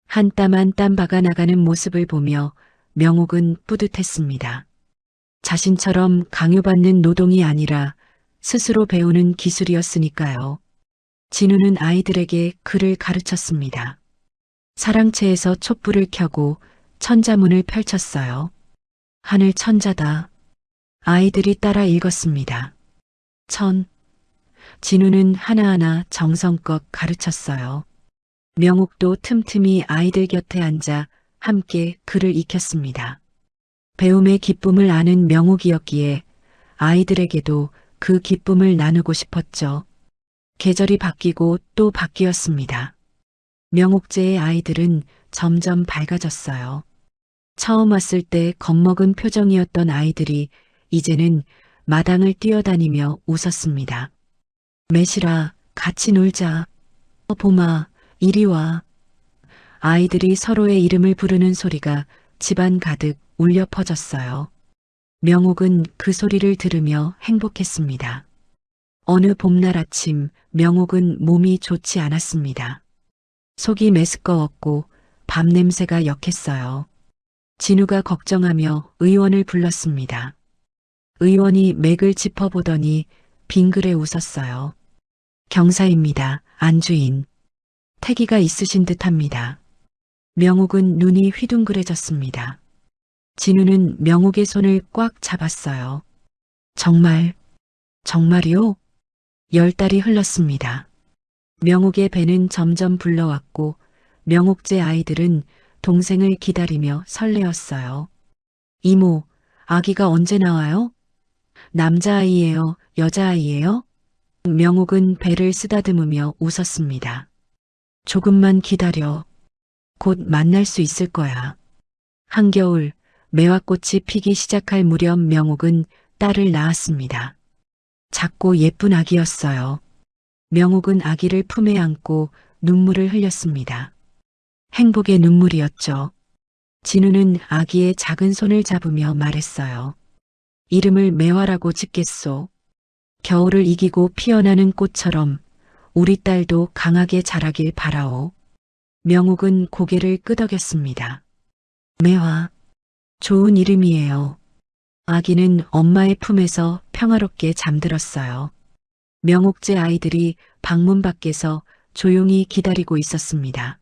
한 땀 한 땀 박아 나가는 모습을 보며 명옥은 뿌듯했습니다. 자신처럼 강요받는 노동이 아니라 스스로 배우는 기술이었으니까요. 진우는 아이들에게 글을 가르쳤습니다. 사랑채에서 촛불을 켜고 천자문을 펼쳤어요. 하늘 천자다. 아이들이 따라 읽었습니다. 천. 진우는 하나하나 정성껏 가르쳤어요. 명옥도 틈틈이 아이들 곁에 앉아 함께 글을 익혔습니다. 배움의 기쁨을 아는 명옥이었기에 아이들에게도 그 기쁨을 나누고 싶었죠. 계절이 바뀌고 또 바뀌었습니다. 명옥제의 아이들은 점점 밝아졌어요. 처음 왔을 때 겁먹은 표정이었던 아이들이 이제는 마당을 뛰어다니며 웃었습니다. 매실아, 같이 놀자. 봄아, 이리 와. 아이들이 서로의 이름을 부르는 소리가 집안 가득 울려 퍼졌어요. 명옥은 그 소리를 들으며 행복했습니다. 어느 봄날 아침 명옥은 몸이 좋지 않았습니다. 속이 메스꺼웠고 밤 냄새가 역했어요. 진우가 걱정하며 의원을 불렀습니다. 의원이 맥을 짚어보더니 빙그레 웃었어요. 경사입니다, 안주인. 태기가 있으신 듯합니다. 명옥은 눈이 휘둥그레졌습니다. 진우는 명옥의 손을 꽉 잡았어요. 정말이요? 10달이 흘렀습니다. 명옥의 배는 점점 불러왔고 명옥제 아이들은 동생을 기다리며 설레었어요. 이모, 아기가 언제 나와요? 남자아이예요? 여자아이예요? 명옥은 배를 쓰다듬으며 웃었습니다. 조금만 기다려. 곧 만날 수 있을 거야. 한겨울 매화꽃이 피기 시작할 무렵 명옥은 딸을 낳았습니다. 작고 예쁜 아기였어요. 명옥은 아기를 품에 안고 눈물을 흘렸습니다. 행복의 눈물이었죠. 진우는 아기의 작은 손을 잡으며 말했어요. 이름을 매화라고 짓겠소. 겨울을 이기고 피어나는 꽃처럼 우리 딸도 강하게 자라길 바라오. 명옥은 고개를 끄덕였습니다. 매화, 좋은 이름이에요. 아기는 엄마의 품에서 평화롭게 잠들었어요. 명옥제 아이들이 방문 밖에서 조용히 기다리고 있었습니다.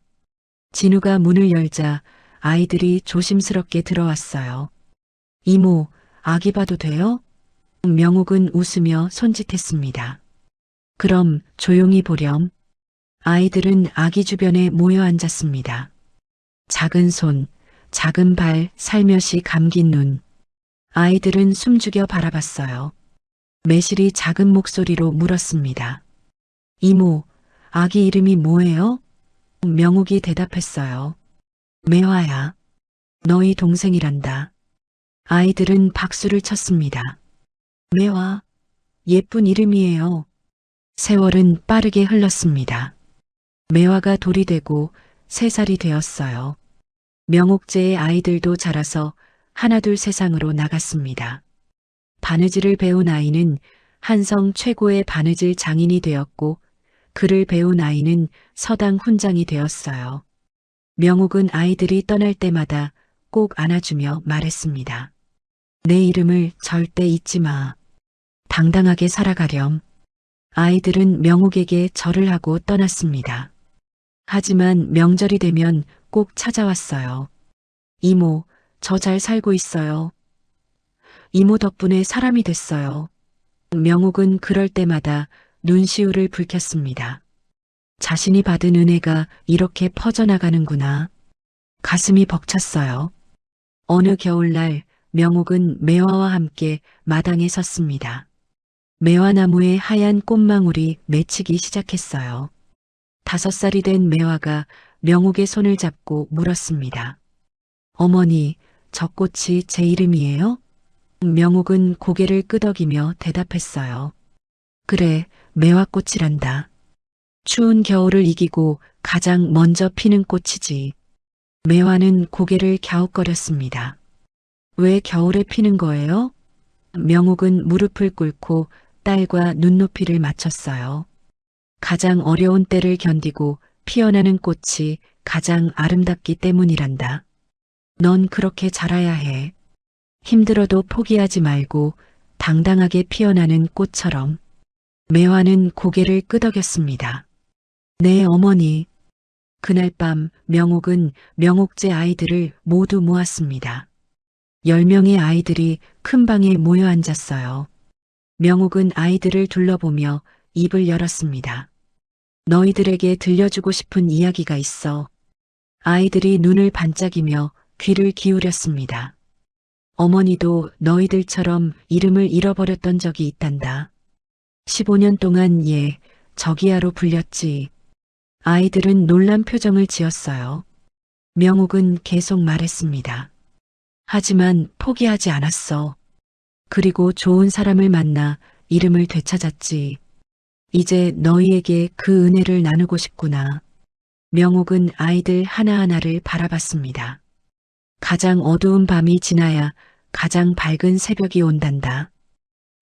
진우가 문을 열자 아이들이 조심스럽게 들어왔어요. 이모, 아기 봐도 돼요? 명옥은 웃으며 손짓했습니다. 그럼 조용히 보렴. 아이들은 아기 주변에 모여 앉았습니다. 작은 손, 작은 발, 살며시 감긴 눈. 아이들은 숨죽여 바라봤어요. 매실이 작은 목소리로 물었습니다. 이모, 아기 이름이 뭐예요? 명옥이 대답했어요. 매화야. 너희 동생이란다. 아이들은 박수를 쳤습니다. 매화, 예쁜 이름이에요. 세월은 빠르게 흘렀습니다. 매화가 돌이 되고 3살이 되었어요. 명옥제의 아이들도 자라서 하나둘 세상으로 나갔습니다. 바느질을 배운 아이는 한성 최고의 바느질 장인이 되었고 글을 배운 아이는 서당 훈장이 되었어요. 명옥은 아이들이 떠날 때마다 꼭 안아주며 말했습니다. 내 이름을 절대 잊지 마. 당당하게 살아가렴. 아이들은 명옥에게 절을 하고 떠났습니다. 하지만 명절이 되면 꼭 찾아왔어요. 이모, 저 잘 살고 있어요. 이모 덕분에 사람이 됐어요. 명옥은 그럴 때마다 눈시울을 붉혔습니다. 자신이 받은 은혜가 이렇게 퍼져나가는구나. 가슴이 벅찼어요. 어느 겨울날 명옥은 매화와 함께 마당에 섰습니다. 매화나무에 하얀 꽃망울이 맺히기 시작했어요. 5살이 된 매화가 명옥의 손을 잡고 물었습니다. 어머니, 저 꽃이 제 이름이에요? 명옥은 고개를 끄덕이며 대답했어요. 그래, 매화꽃이란다. 추운 겨울을 이기고 가장 먼저 피는 꽃이지. 매화는 고개를 갸웃거렸습니다. 왜 겨울에 피는 거예요? 명옥은 무릎을 꿇고 딸과 눈높이를 맞췄어요. 가장 어려운 때를 견디고 피어나는 꽃이 가장 아름답기 때문이란다. 넌 그렇게 자라야 해. 힘들어도 포기하지 말고 당당하게 피어나는 꽃처럼. 매화는 고개를 끄덕였습니다. 네, 어머니. 그날 밤 명옥은 명옥제 아이들을 모두 모았습니다. 10명의 아이들이 큰 방에 모여 앉았어요. 명옥은 아이들을 둘러보며 입을 열었습니다. 너희들에게 들려주고 싶은 이야기가 있어. 아이들이 눈을 반짝이며 귀를 기울였습니다. 어머니도 너희들처럼 이름을 잃어버렸던 적이 있단다. 15년 동안 저기야로 불렸지. 아이들은 놀란 표정을 지었어요. 명옥은 계속 말했습니다. 하지만 포기하지 않았어. 그리고 좋은 사람을 만나 이름을 되찾았지. 이제 너희에게 그 은혜를 나누고 싶구나. 명옥은 아이들 하나하나를 바라봤습니다. 가장 어두운 밤이 지나야 가장 밝은 새벽이 온단다.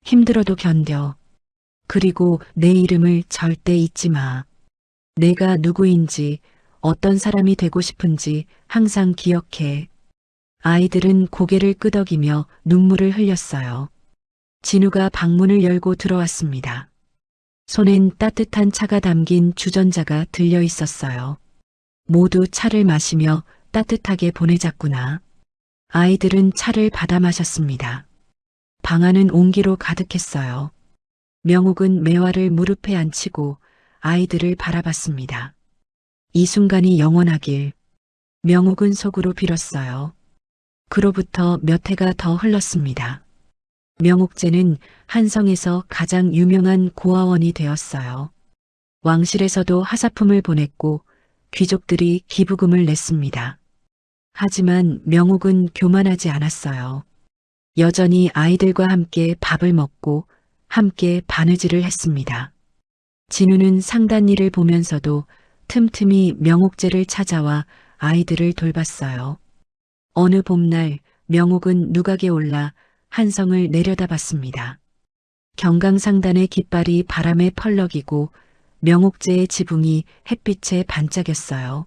힘들어도 견뎌. 그리고 내 이름을 절대 잊지 마. 내가 누구인지, 어떤 사람이 되고 싶은지 항상 기억해. 아이들은 고개를 끄덕이며 눈물을 흘렸어요. 진우가 방문을 열고 들어왔습니다. 손엔 따뜻한 차가 담긴 주전자가 들려 있었어요. 모두 차를 마시며 따뜻하게 보내자꾸나. 아이들은 차를 받아 마셨습니다. 방 안은 온기로 가득했어요. 명옥은 매화를 무릎에 앉히고 아이들을 바라봤습니다. 이 순간이 영원하길. 명옥은 속으로 빌었어요. 그로부터 몇 해가 더 흘렀습니다. 명옥제는 한성에서 가장 유명한 고아원이 되었어요. 왕실에서도 하사품을 보냈고 귀족들이 기부금을 냈습니다. 하지만 명옥은 교만하지 않았어요. 여전히 아이들과 함께 밥을 먹고 함께 바느질을 했습니다. 진우는 상단 일을 보면서도 틈틈이 명옥제를 찾아와 아이들을 돌봤어요. 어느 봄날 명옥은 누각에 올라 한성을 내려다봤습니다. 경강상단의 깃발이 바람에 펄럭이고 명옥제의 지붕이 햇빛에 반짝였어요.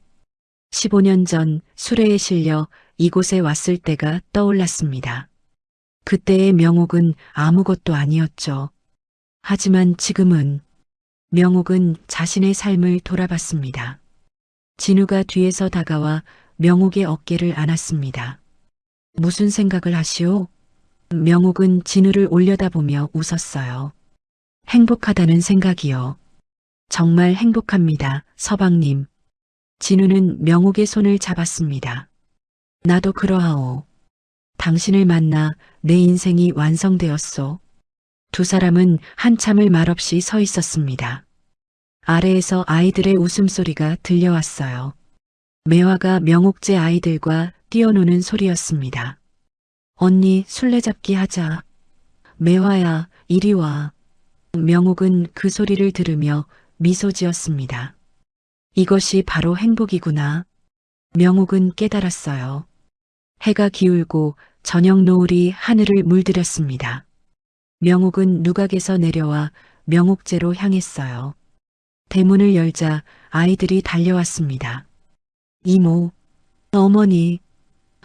15년 전 수레에 실려 이곳에 왔을 때가 떠올랐습니다. 그때의 명옥은 아무것도 아니었죠. 하지만 지금은. 명옥은 자신의 삶을 돌아봤습니다. 진우가 뒤에서 다가와 명옥의 어깨를 안았습니다. 무슨 생각을 하시오? 명옥은 진우를 올려다보며 웃었어요. 행복하다는 생각이요. 정말 행복합니다, 서방님. 진우는 명옥의 손을 잡았습니다. 나도 그러하오. 당신을 만나 내 인생이 완성되었소. 두 사람은 한참을 말없이 서 있었습니다. 아래에서 아이들의 웃음소리가 들려왔어요. 매화가 명옥제 아이들과 뛰어노는 소리였습니다. 언니, 술래잡기 하자. 매화야, 이리 와. 명옥은 그 소리를 들으며 미소 지었습니다. 이것이 바로 행복이구나. 명옥은 깨달았어요. 해가 기울고 저녁 노을이 하늘을 물들였습니다. 명옥은 누각에서 내려와 명옥제로 향했어요. 대문을 열자 아이들이 달려왔습니다. 이모, 어머니.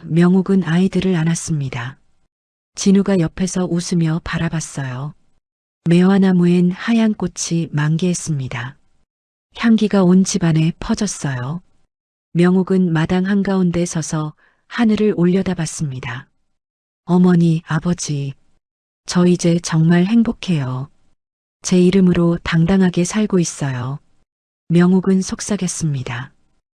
명옥은 아이들을 안았습니다. 진우가 옆에서 웃으며 바라봤어요. 매화나무엔 하얀 꽃이 만개했습니다. 향기가 온 집안에 퍼졌어요. 명옥은 마당 한가운데 서서 하늘을 올려다봤습니다. 어머니, 아버지, 저 이제 정말 행복해요. 제 이름으로 당당하게 살고 있어요. 명옥은 속삭였습니다.